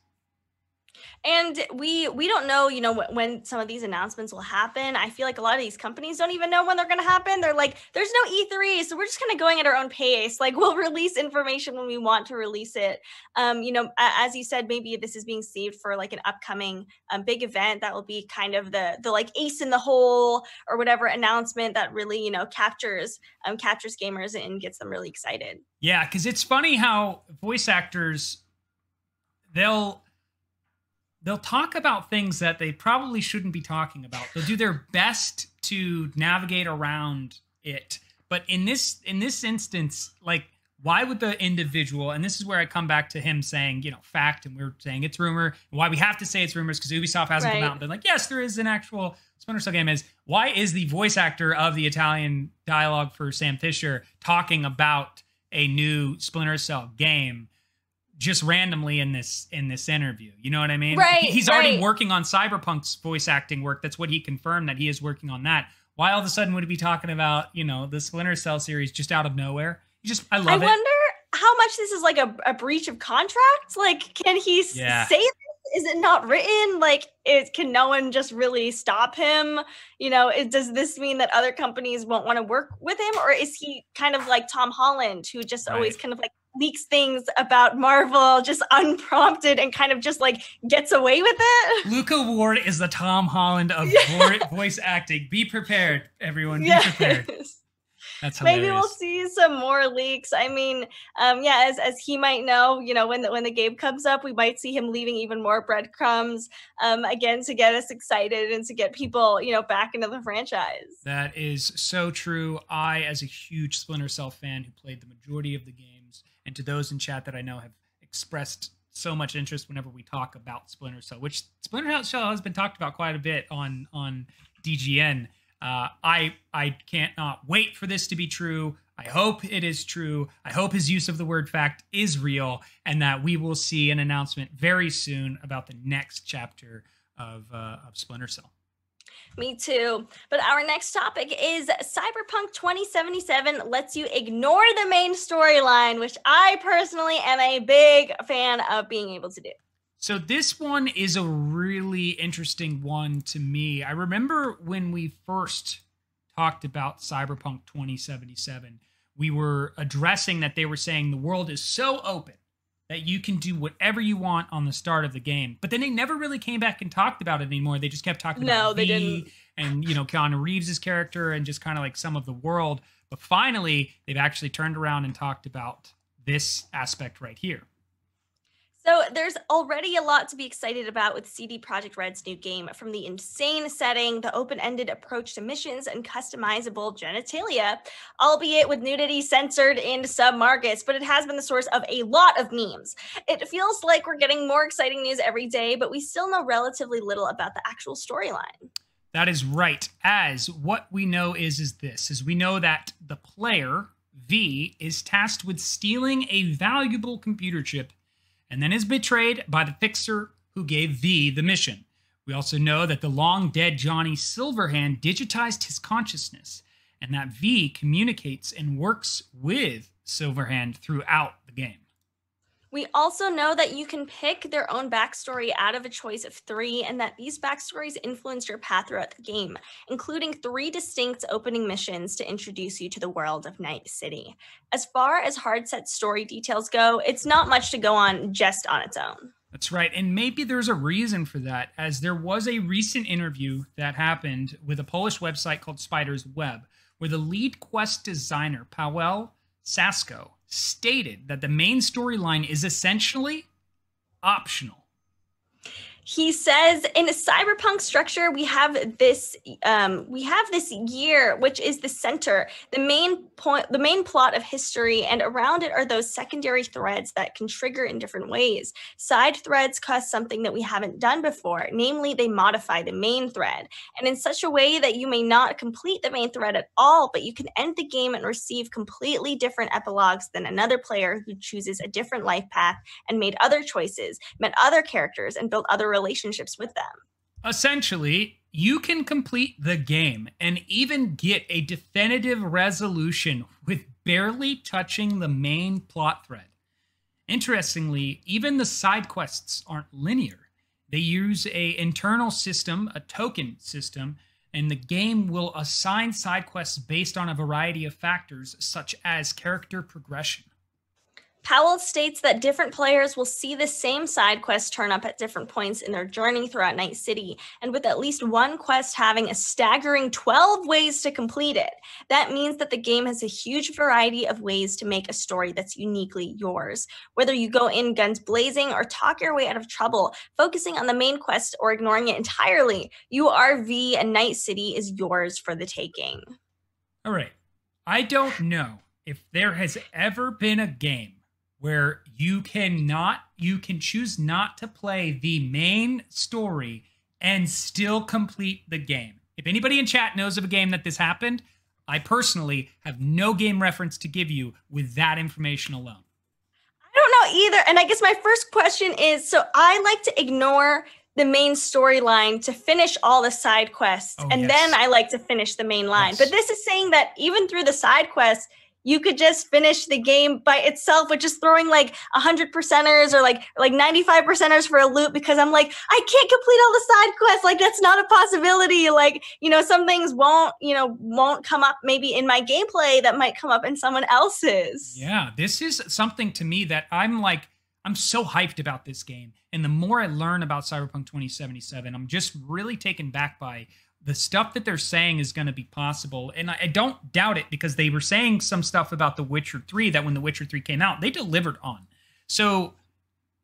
And we don't know, when some of these announcements will happen. I feel like a lot of these companies don't even know when they're going to happen. They're like, there's no E3, so we're just kind of going at our own pace. Like, we'll release information when we want to release it. As you said, maybe this is being saved for like an upcoming big event that will be kind of the like ace in the hole or whatever announcement that really, captures gamers and gets them really excited. Yeah, because it's funny how voice actors, they'll talk about things that they probably shouldn't be talking about. They'll do their best to navigate around it. But in this instance, like, why would the individual, and this is where I come back to him saying, fact, and we're saying it's rumor, and why we have to say it's rumors, because Ubisoft hasn't come out and been like, yes, there is an actual Splinter Cell game, is why is the voice actor of the Italian dialogue for Sam Fisher talking about a new Splinter Cell game just randomly in this interview? You know what I mean? Right. He's already working on Cyberpunk's voice acting work. That's what he confirmed, that he is working on that. Why all of a sudden would he be talking about, the Splinter Cell series just out of nowhere? I love it. I wonder how much this is like a breach of contract. Like, can he say this? Is it not written? Like, can no one just really stop him? Does this mean that other companies won't want to work with him? Or is he kind of like Tom Holland, who just always kind of like leaks things about Marvel just unprompted and kind of just like gets away with it? Luca Ward is the Tom Holland of voice acting. Be prepared, everyone. Be prepared. That's hilarious. Maybe we'll see some more leaks. I mean, as he might know, when the game comes up, we might see him leaving even more breadcrumbs, again, to get us excited and to get people, back into the franchise. That is so true. I, as a huge Splinter Cell fan who played the majority of the games, and to those in chat that I know have expressed so much interest whenever we talk about Splinter Cell, which Splinter Cell has been talked about quite a bit on DGN. I can't not wait for this to be true. I hope it is true. I hope his use of the word fact is real, and that we will see an announcement very soon about the next chapter of Splinter Cell. Me too. But our next topic is Cyberpunk 2077 lets you ignore the main storyline, which I personally am a big fan of being able to do. So this one is a really interesting one to me. I remember when we first talked about Cyberpunk 2077, we were addressing that they were saying the world is so open that you can do whatever you want on the start of the game. But then they never really came back and talked about it anymore. They just kept talking about they didn't. And, you know, Keanu Reeves' character and just kind of like some of the world. But finally, they've actually turned around and talked about this aspect right here. So there's already a lot to be excited about with CD Projekt Red's new game, from the insane setting, the open-ended approach to missions, and customizable genitalia, albeit with nudity censored in some markets, but it has been the source of a lot of memes. It feels like we're getting more exciting news every day, but we still know relatively little about the actual storyline. That is right. As what we know is we know that the player, V, is tasked with stealing a valuable computer chip and then is betrayed by the fixer who gave V the mission. We also know that the long-dead Johnny Silverhand digitized his consciousness, and that V communicates and works with Silverhand throughout the game. We also know that you can pick their own backstory out of a choice of 3, and that these backstories influence your path throughout the game, including 3 distinct opening missions to introduce you to the world of Night City. As far as hard set story details go, it's not much to go on just on its own. That's right, and maybe there's a reason for that, as there was a recent interview that happened with a Polish website called Spider's Web, where the lead quest designer, Paweł Sasko, stated that the main storyline is essentially optional. He says, in a cyberpunk structure, we have this year, which is the center, the main point, the main plot of history, and around it are those secondary threads that can trigger in different ways. Side threads cause something that we haven't done before, namely they modify the main thread, and in such a way that you may not complete the main thread at all, but you can end the game and receive completely different epilogues than another player who chooses a different life path and made other choices, met other characters, and built other relationships with them. Essentially, you can complete the game and even get a definitive resolution with barely touching the main plot thread. Interestingly, even the side quests aren't linear. They use an internal system, a token system, and the game will assign side quests based on a variety of factors, such as character progression. Powell states that different players will see the same side quest turn up at different points in their journey throughout Night City, and with at least one quest having a staggering 12 ways to complete it. That means that the game has a huge variety of ways to make a story that's uniquely yours. Whether you go in guns blazing or talk your way out of trouble, focusing on the main quest or ignoring it entirely, URV and Night City is yours for the taking. All right. I don't know if there has ever been a game where you can choose not to play the main story and still complete the game. If anybody in chat knows of a game that this happened, I personally have no game reference to give you with that information alone. I don't know either. And I guess my first question is, so I like to ignore the main storyline to finish all the side quests. Then I like to finish the main line. Yes. But this is saying that even through the side quests, you could just finish the game by itself with just throwing like 100%ers or like 95%ers for a loop, because I'm like, I can't complete all the side quests. Like, that's not a possibility. Like, you know, some things won't come up maybe in my gameplay that might come up in someone else's. Yeah, this is something to me that I'm so hyped about this game. And the more I learn about Cyberpunk 2077, I'm just really taken back by the stuff that they're saying is going to be possible. And I don't doubt it, because they were saying some stuff about The Witcher 3 that when The Witcher 3 came out, they delivered on. So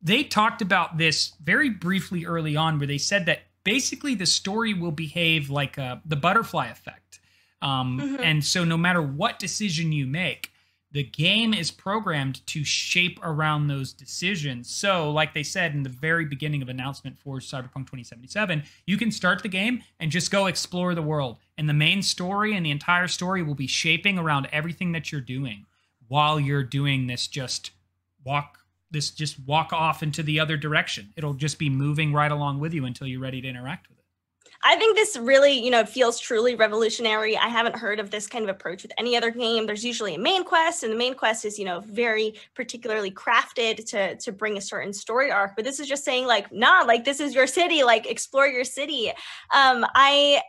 they talked about this very briefly early on, where they said that basically the story will behave like the butterfly effect. And so no matter what decision you make, the game is programmed to shape around those decisions. So, like they said in the very beginning of announcement for Cyberpunk 2077, you can start the game and just go explore the world. And the main story and the entire story will be shaping around everything that you're doing while you're doing this just walk off into the other direction. It'll just be moving right along with you until you're ready to interact with it. I think this really, feels truly revolutionary. I haven't heard of this kind of approach with any other game. There's usually a main quest, and the main quest is, very particularly crafted to bring a certain story arc. But this is just saying, like, nah, like, this is your city, like, explore your city. I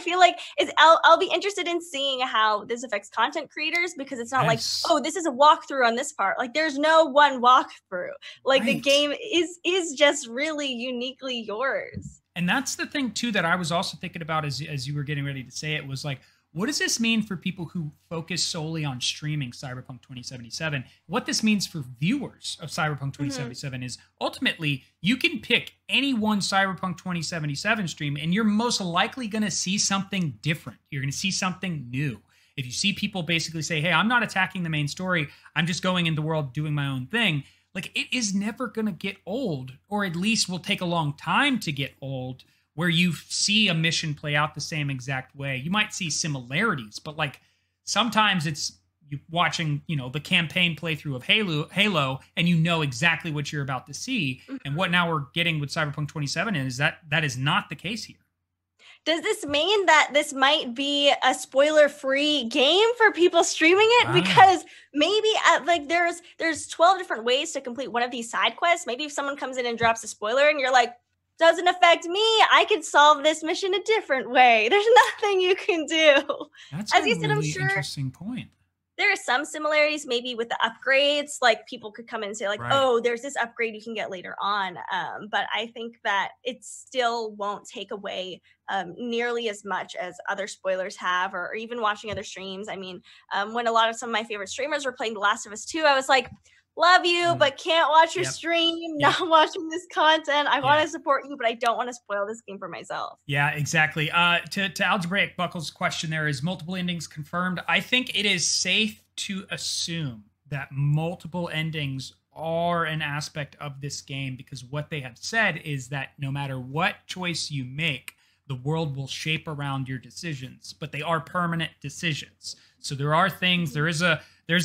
feel like I'll be interested in seeing how this affects content creators, because it's not like, oh, this is a walkthrough on this part. Like, there's no one walkthrough. Like, the game is just really uniquely yours. And that's the thing, too, that I was also thinking about as you were getting ready to say it, was like, what does this mean for people who focus solely on streaming Cyberpunk 2077? What this means for viewers of Cyberpunk 2077 is ultimately you can pick any one Cyberpunk 2077 stream and you're most likely going to see something different. You're going to see something new. If you see people basically say, hey, I'm not attacking the main story, I'm just going in the world doing my own thing, like, it is never going to get old, or at least will take a long time to get old, where you see a mission play out the same exact way. You might see similarities, but like sometimes it's you watching, the campaign playthrough of Halo, and you know exactly what you're about to see. And what now we're getting with Cyberpunk 27 is that is not the case here. Does this mean that this might be a spoiler-free game for people streaming it? Wow. Because maybe there's 12 different ways to complete one of these side quests. Maybe if someone comes in and drops a spoiler and you're like, doesn't affect me, I could solve this mission a different way. There's nothing you can do. That's a really interesting point. There are some similarities maybe with the upgrades, like people could come in and say like, oh, there's this upgrade you can get later on. But I think that it still won't take away nearly as much as other spoilers have, or even watching other streams. I mean, when a lot of some of my favorite streamers were playing The Last of Us 2, I was like, love you, but can't watch your stream, not watching this content. I want to support you, but I don't want to spoil this game for myself. Yeah, exactly. To Algebraic Buckles' question, there is multiple endings confirmed. I think it is safe to assume that multiple endings are an aspect of this game, because what they have said is that no matter what choice you make, the world will shape around your decisions, but they are permanent decisions. So there are things, there's a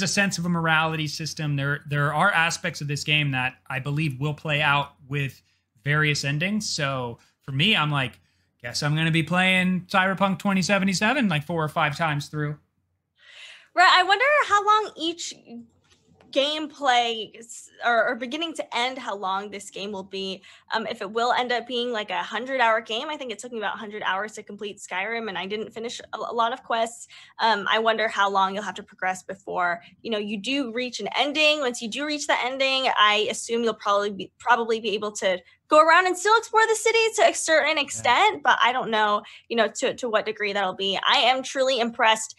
sense of a morality system. There are aspects of this game that I believe will play out with various endings. So for me, I'm like, guess I'm going to be playing Cyberpunk 2077 like 4 or 5 times through. Right. I wonder how long each gameplay or beginning to end, how long this game will be. If it will end up being like a 100-hour game. I think it took me about 100 hours to complete Skyrim, and I didn't finish a lot of quests. I wonder how long you'll have to progress before you do reach an ending. Once you do reach the ending, I assume you'll probably be able to go around and still explore the city to a certain extent, but I don't know, to what degree that'll be. I am truly impressed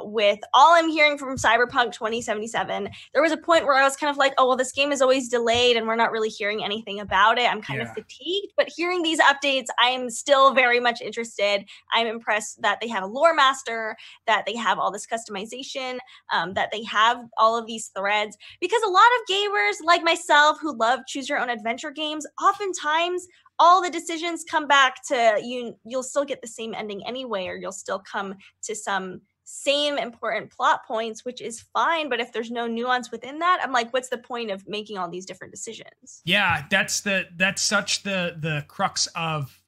with all I'm hearing from Cyberpunk 2077. There was a point where I was kind of like, oh, well, this game is always delayed and we're not really hearing anything about it. I'm kind of fatigued, but hearing these updates, I'm still very much interested. I'm impressed that they have a lore master, that they have all this customization, that they have all of these threads, because a lot of gamers like myself who love choose your own adventure games, oftentimes all the decisions come back to you'll still get the same ending anyway, or you'll still come to some same important plot points, which is fine. But if there's no nuance within that, I'm like, what's the point of making all these different decisions? Yeah, that's such the crux of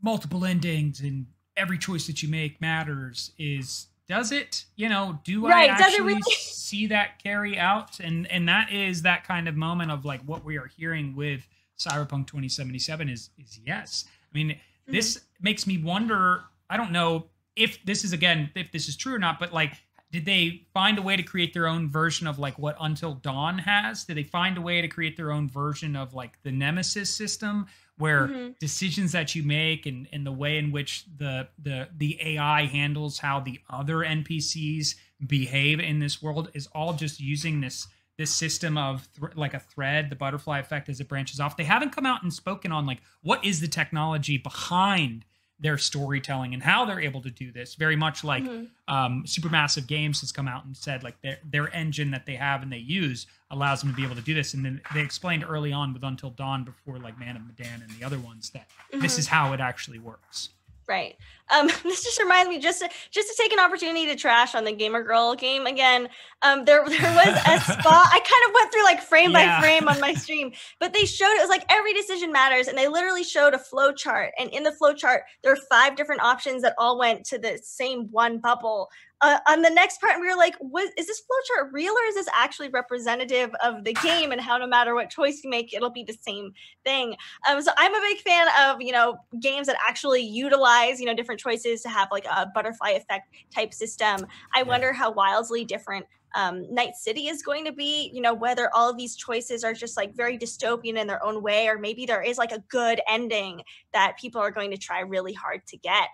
multiple endings, and every choice that you make matters. Does it, do I actually see that carry out? And that is that kind of moment of like what we are hearing with Cyberpunk 2077 is yes. I mean, this makes me wonder, I don't know if this is true or not, but like, did they find a way to create their own version of like what Until Dawn has? Did they find a way to create their own version of like the Nemesis system, where decisions that you make and the way in which the AI handles how the other NPCs behave in this world is all just using this system of like a thread, the butterfly effect as it branches off? They haven't come out and spoken on like what is the technology behind their storytelling and how they're able to do this. Very much like Supermassive Games has come out and said like their engine that they have and they use allows them to be able to do this. And then they explained early on with Until Dawn, before like Man of Medan and the other ones, that this is how it actually works. Right. This just reminds me, just to take an opportunity to trash on the Gamer Girl game again. There was a spot. I kind of went through like frame by frame on my stream, but they showed, it was like every decision matters, and they literally showed a flow chart. And in the flow chart, there are 5 different options that all went to the same one bubble. On the next part, we were like, is this flowchart real, or is this actually representative of the game and how no matter what choice you make, it'll be the same thing? So I'm a big fan of, games that actually utilize, different choices to have like a butterfly effect type system. I wonder how wildly different Night City is going to be, whether all of these choices are just like very dystopian in their own way, or maybe there is like a good ending that people are going to try really hard to get.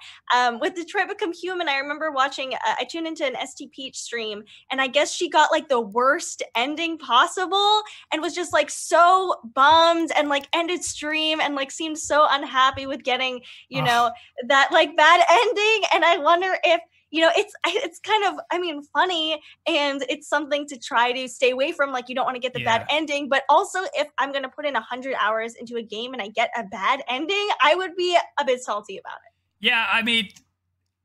With Detroit Become Human, I remember watching, I tuned into an ST Peach stream, and I guess she got like the worst ending possible and was just like so bummed and like ended stream and like seemed so unhappy with getting, that like bad ending. And I wonder if, it's kind of, funny, and it's something to try to stay away from. Like, you don't want to get the bad ending, but also if I'm going to put in 100 hours into a game and I get a bad ending, I would be a bit salty about it. Yeah,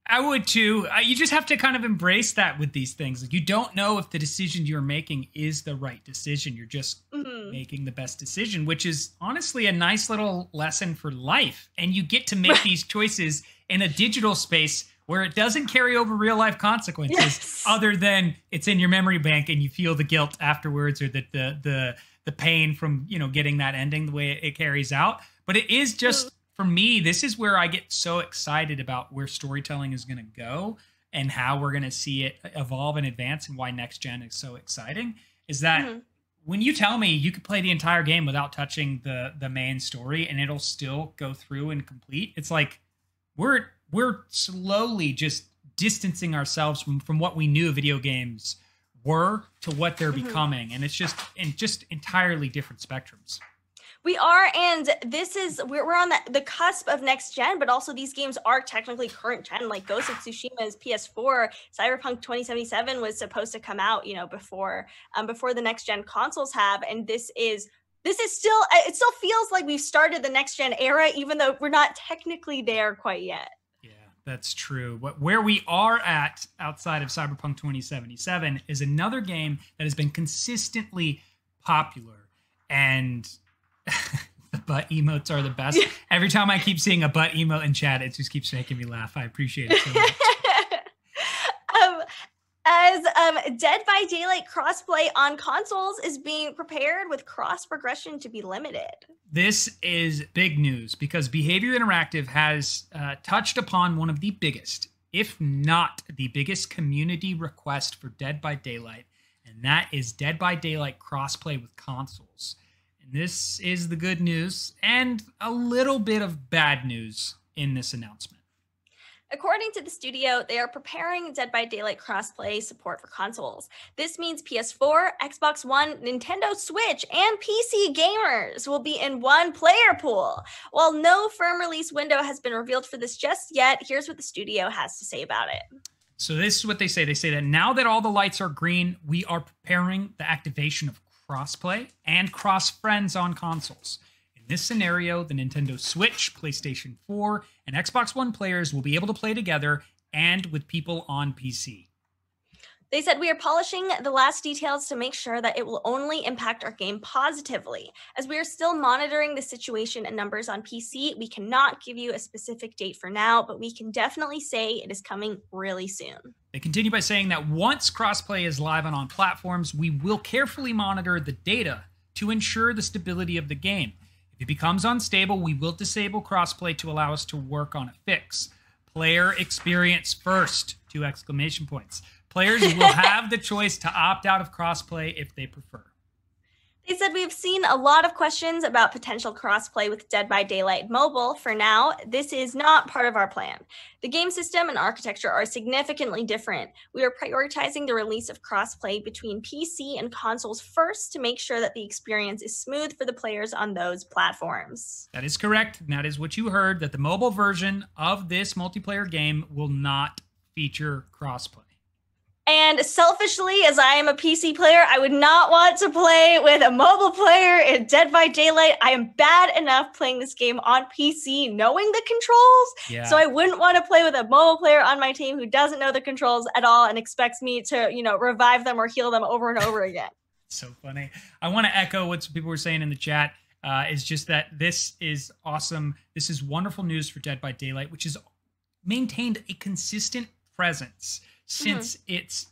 I would too. You just have to kind of embrace that with these things. Like, you don't know if the decision you're making is the right decision. You're just making the best decision, which is honestly a nice little lesson for life. And you get to make these choices in a digital space where it doesn't carry over real life consequences, other than it's in your memory bank and you feel the guilt afterwards, or the pain from, getting that ending the way it carries out. But it is just, for me, this is where I get so excited about where storytelling is going to go and how we're going to see it evolve and advance, and why next gen is so exciting, is that when you tell me you could play the entire game without touching the main story and it'll still go through and complete, it's like we're slowly just distancing ourselves from what we knew video games were to what they're becoming. And it's just entirely different spectrums. We are, and we're on the cusp of next gen, but also these games are technically current gen. Like Ghost of Tsushima is PS4, Cyberpunk 2077 was supposed to come out, before the next gen consoles have, and this is still, it still feels like we've started the next gen era, even though we're not technically there quite yet. That's true. Where we are at outside of Cyberpunk 2077 is another game that has been consistently popular, and the butt emotes are the best. Every time I keep seeing a butt emote in chat, it just keeps making me laugh. I appreciate it so much. As Dead by Daylight crossplay on consoles is being prepared, with cross progression to be limited. This is big news because Behavior Interactive has touched upon one of the biggest, if not the biggest, community request for Dead by Daylight, and that is Dead by Daylight crossplay with consoles. And this is the good news and a little bit of bad news in this announcement. According to the studio, they are preparing Dead by Daylight crossplay support for consoles. This means PS4, Xbox One, Nintendo Switch, and PC gamers will be in one player pool. While no firm release window has been revealed for this just yet, here's what the studio has to say about it. So this is what they say. They say that now that all the lights are green, we are preparing the activation of crossplay and cross-friends on consoles. In this scenario, the Nintendo Switch, PlayStation 4, and Xbox One players will be able to play together and with people on PC. They said, we are polishing the last details to make sure that it will only impact our game positively. As we are still monitoring the situation and numbers on PC, we cannot give you a specific date for now, but we can definitely say it is coming really soon. They continue by saying that once crossplay is live and on platforms, we will carefully monitor the data to ensure the stability of the game. If it becomes unstable, we will disable crossplay to allow us to work on a fix. Player experience first, 2 exclamation points. Players will have the choice to opt out of crossplay if they prefer. They said we've seen a lot of questions about potential crossplay with Dead by Daylight Mobile. For now, this is not part of our plan. The game system and architecture are significantly different. We are prioritizing the release of crossplay between PC and consoles first to make sure that the experience is smooth for the players on those platforms. That is correct. And that is what you heard, that the mobile version of this multiplayer game will not feature crossplay. And selfishly, as I am a PC player, I would not want to play with a mobile player in Dead by Daylight. I am bad enough playing this game on PC, knowing the controls. So I wouldn't want to play with a mobile player on my team who doesn't know the controls at all and expects me to, revive them or heal them over and over again. So funny. I want to echo what some people were saying in the chat. Is just that this is awesome. This is wonderful news for Dead by Daylight, which has maintained a consistent presence since its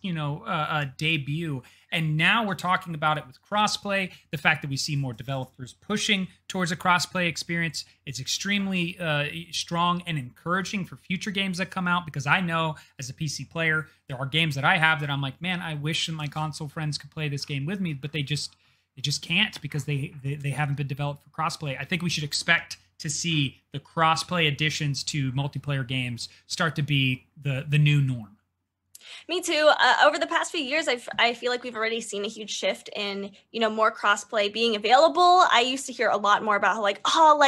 debut, and now we're talking about it with crossplay. The fact that we see more developers pushing towards a crossplay experience, it's extremely strong and encouraging for future games that come out, because I know as a PC player there are games that I have that I'm like, man, I wish my console friends could play this game with me, but they just can't because they haven't been developed for crossplay. I think we should expect to see the crossplay additions to multiplayer games start to be the new norm. Me too. Over the past few years, I feel like we've already seen a huge shift in, more crossplay being available. I used to hear a lot more about how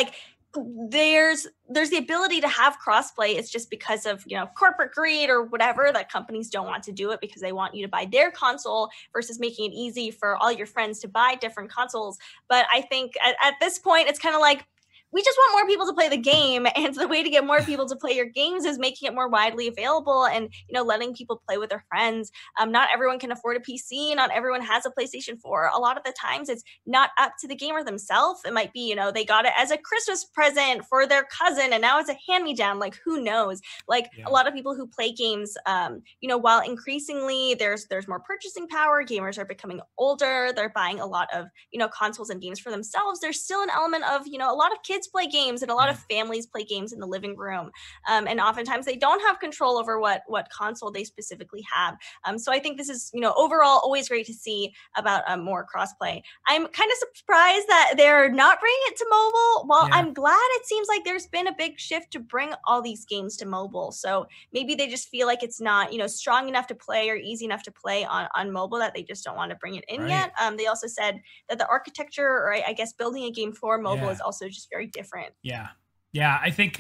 there's the ability to have crossplay. It's just because of, corporate greed or whatever, that companies don't want to do it because they want you to buy their console versus making it easy for all your friends to buy different consoles. But I think at this point, it's kind of like, we just want more people to play the game, and the way to get more people to play your games is making it more widely available and, letting people play with their friends. Not everyone can afford a PC. Not everyone has a PlayStation 4. A lot of the times it's not up to the gamer themselves. It might be, they got it as a Christmas present for their cousin, and now it's a hand-me-down. Like, who knows? A lot of people who play games, while increasingly there's more purchasing power, gamers are becoming older, they're buying a lot of, consoles and games for themselves. There's still an element of, a lot of kids play games and a lot of families play games in the living room, and oftentimes they don't have control over what console they specifically have. So I think this is overall always great to see about more crossplay. I'm kind of surprised that they're not bringing it to mobile. Well, I'm glad it seems like there's been a big shift to bring all these games to mobile. So maybe they just feel like it's not strong enough to play or easy enough to play on mobile, that they just don't want to bring it in yet. They also said that the architecture, or I guess building a game for mobile, is also just very different. Yeah, I think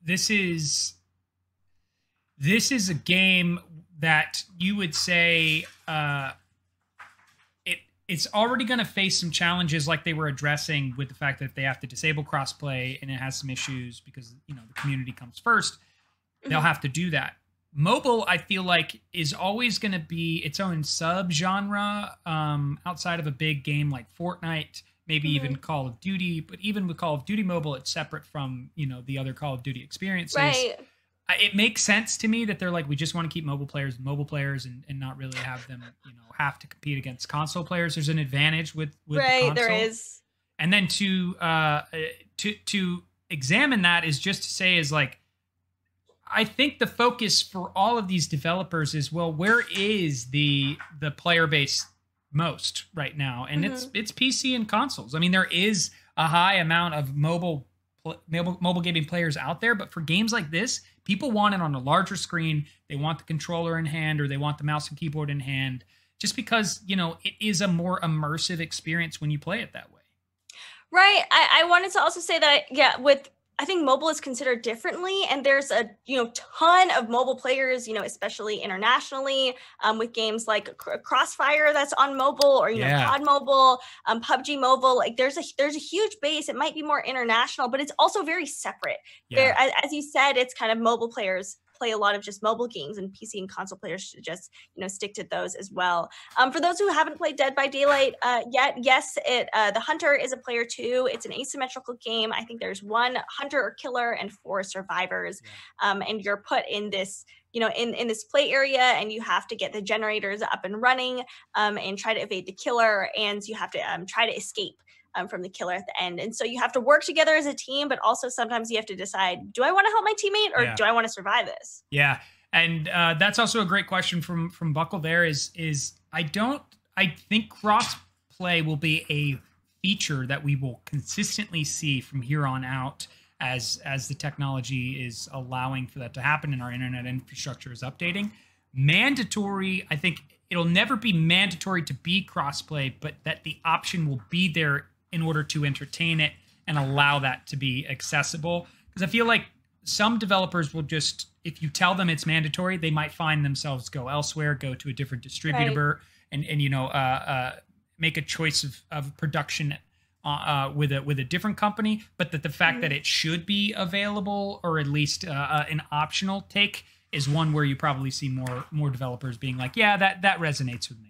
this is a game that you would say it's already going to face some challenges, like they were addressing with the fact that they have to disable crossplay, and it has some issues because the community comes first. They'll have to do that. Mobile, I feel like, is always going to be its own sub-genre outside of a big game like Fortnite, maybe even Call of Duty. But even with Call of Duty Mobile, it's separate from, the other Call of Duty experiences. Right. It makes sense to me that they're like, we just want to keep mobile players and not really have them, have to compete against console players. There's an advantage with the console. There is. And then to examine that is just to say is like, I think the focus for all of these developers is, well, where is the player base most right now? And it's PC and consoles. I mean, there is a high amount of mobile gaming players out there, but for games like this, people want it on a larger screen. They want the controller in hand, or they want the mouse and keyboard in hand, just because, it is a more immersive experience when you play it that way. Right. I wanted to also say that, I think mobile is considered differently, and there's a ton of mobile players, especially internationally, with games like Crossfire that's on mobile, or COD Mobile, PUBG Mobile. Like there's a huge base. It might be more international, but it's also very separate. There, as you said, it's kind of mobile players play a lot of just mobile games, and PC and console players should just stick to those as well. For those who haven't played Dead by Daylight yet, yes, the hunter is a player too. It's an asymmetrical game. I think there's one hunter or killer and 4 survivors, and you're put in this in this play area, and you have to get the generators up and running, and try to evade the killer, and you have to try to escape from the killer at the end. And so you have to work together as a team, but also sometimes you have to decide, do I want to help my teammate, or do I want to survive this? Yeah. And that's also a great question from Buckle there is I think cross crossplay will be a feature that we will consistently see from here on out as the technology is allowing for that to happen and our internet infrastructure is updating. Mandatory, I think it'll never be mandatory to be crossplay, but that the option will be there in order to entertain it and allow that to be accessible. Because I feel like some developers will just, if you tell them it's mandatory, they might find themselves go elsewhere, go to a different distributor, and you know, make a choice of production with a different company. But that the fact that it should be available, or at least an optional take, is one where you probably see more developers being like, yeah, that resonates with me.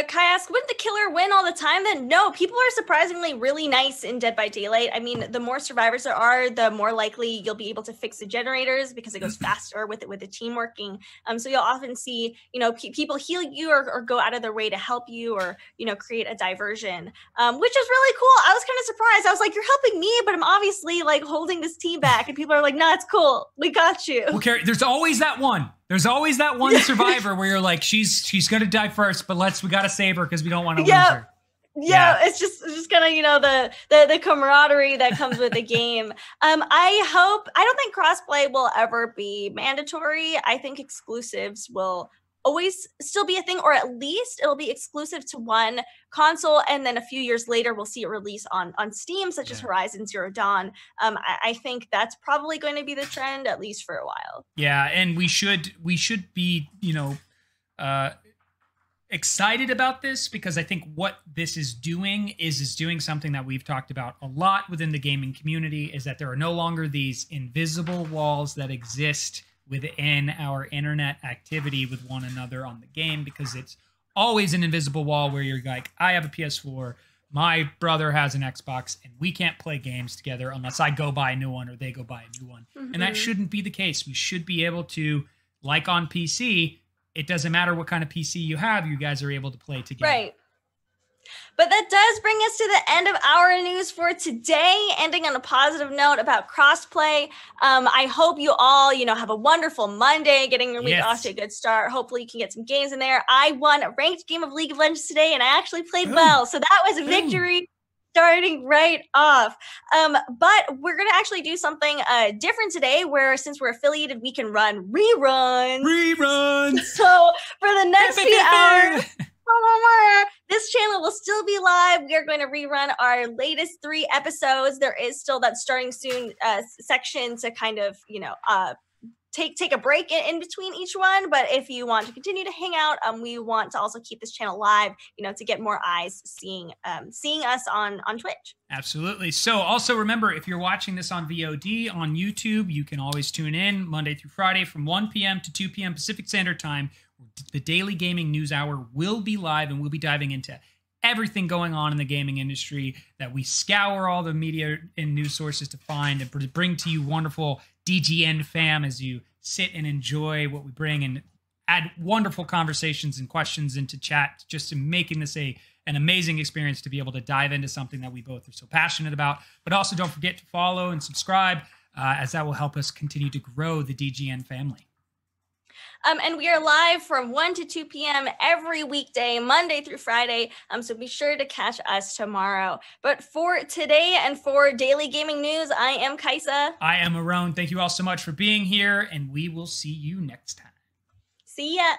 Kai asks, wouldn't the killer win all the time then? No, people are surprisingly really nice in Dead by Daylight. I mean, the more survivors there are, the more likely you'll be able to fix the generators because it goes faster with the team working. So you'll often see, you know, people heal you or go out of their way to help you, or, you know, create a diversion, which is really cool. I was kind of surprised. I was like, you're helping me, but I'm obviously like holding this team back. And people are like, no, it's cool. We got you. Well, Carrie, there's always that one. There's always that one survivor where you're like, she's gonna die first, but we gotta save her because we don't want to lose her. Yeah, it's just kind of, you know, the camaraderie that comes with the game. I don't think crossplay will ever be mandatory. I think exclusives will always still be a thing, or at least it'll be exclusive to one console, and then a few years later we'll see it release on Steam, such as Horizon Zero Dawn. I think that's probably going to be the trend, at least for a while. Yeah, and we should be, you know, excited about this, because I think what this is doing is doing something that we've talked about a lot within the gaming community, is that there are no longer these invisible walls that exist within our internet activity with one another on the game, because it's always an invisible wall where you're like, I have a PS4, my brother has an Xbox, and we can't play games together unless I go buy a new one or they go buy a new one. And that shouldn't be the case. We should be able to, like on PC, it doesn't matter what kind of PC you have, you guys are able to play together. Right. But that does bring us to the end of our news for today, ending on a positive note about crossplay. I hope you all, you know, have a wonderful Monday, getting your week off to a good start. Hopefully you can get some games in there. I won a ranked game of League of Legends today, and I actually played well. So that was a victory starting right off. But we're going to actually do something different today, where since we're affiliated, we can run reruns. So for the next few hours, this channel will still be live. We are going to rerun our latest 3 episodes. There is still that starting soon section to kind of, you know, take a break in between each one. But if you want to continue to hang out, we want to also keep this channel live, you know, to get more eyes seeing us on Twitch. Absolutely. So also remember, if you're watching this on VOD on YouTube, you can always tune in Monday through Friday from 1 p.m. to 2 p.m. Pacific Standard Time. The Daily Gaming News Hour will be live, and we'll be diving into everything going on in the gaming industry that we scour all the media and news sources to find, and bring to you wonderful DGN fam as you sit and enjoy what we bring, and add wonderful conversations and questions into chat, just to making this an amazing experience to be able to dive into something that we both are so passionate about. But also don't forget to follow and subscribe, as that will help us continue to grow the DGN family. And we are live from 1 to 2 p.m. every weekday, Monday through Friday. So be sure to catch us tomorrow. But for today and for Daily Gaming News, I am Kaisa. I am Marrone. Thank you all so much for being here, and we will see you next time. See ya.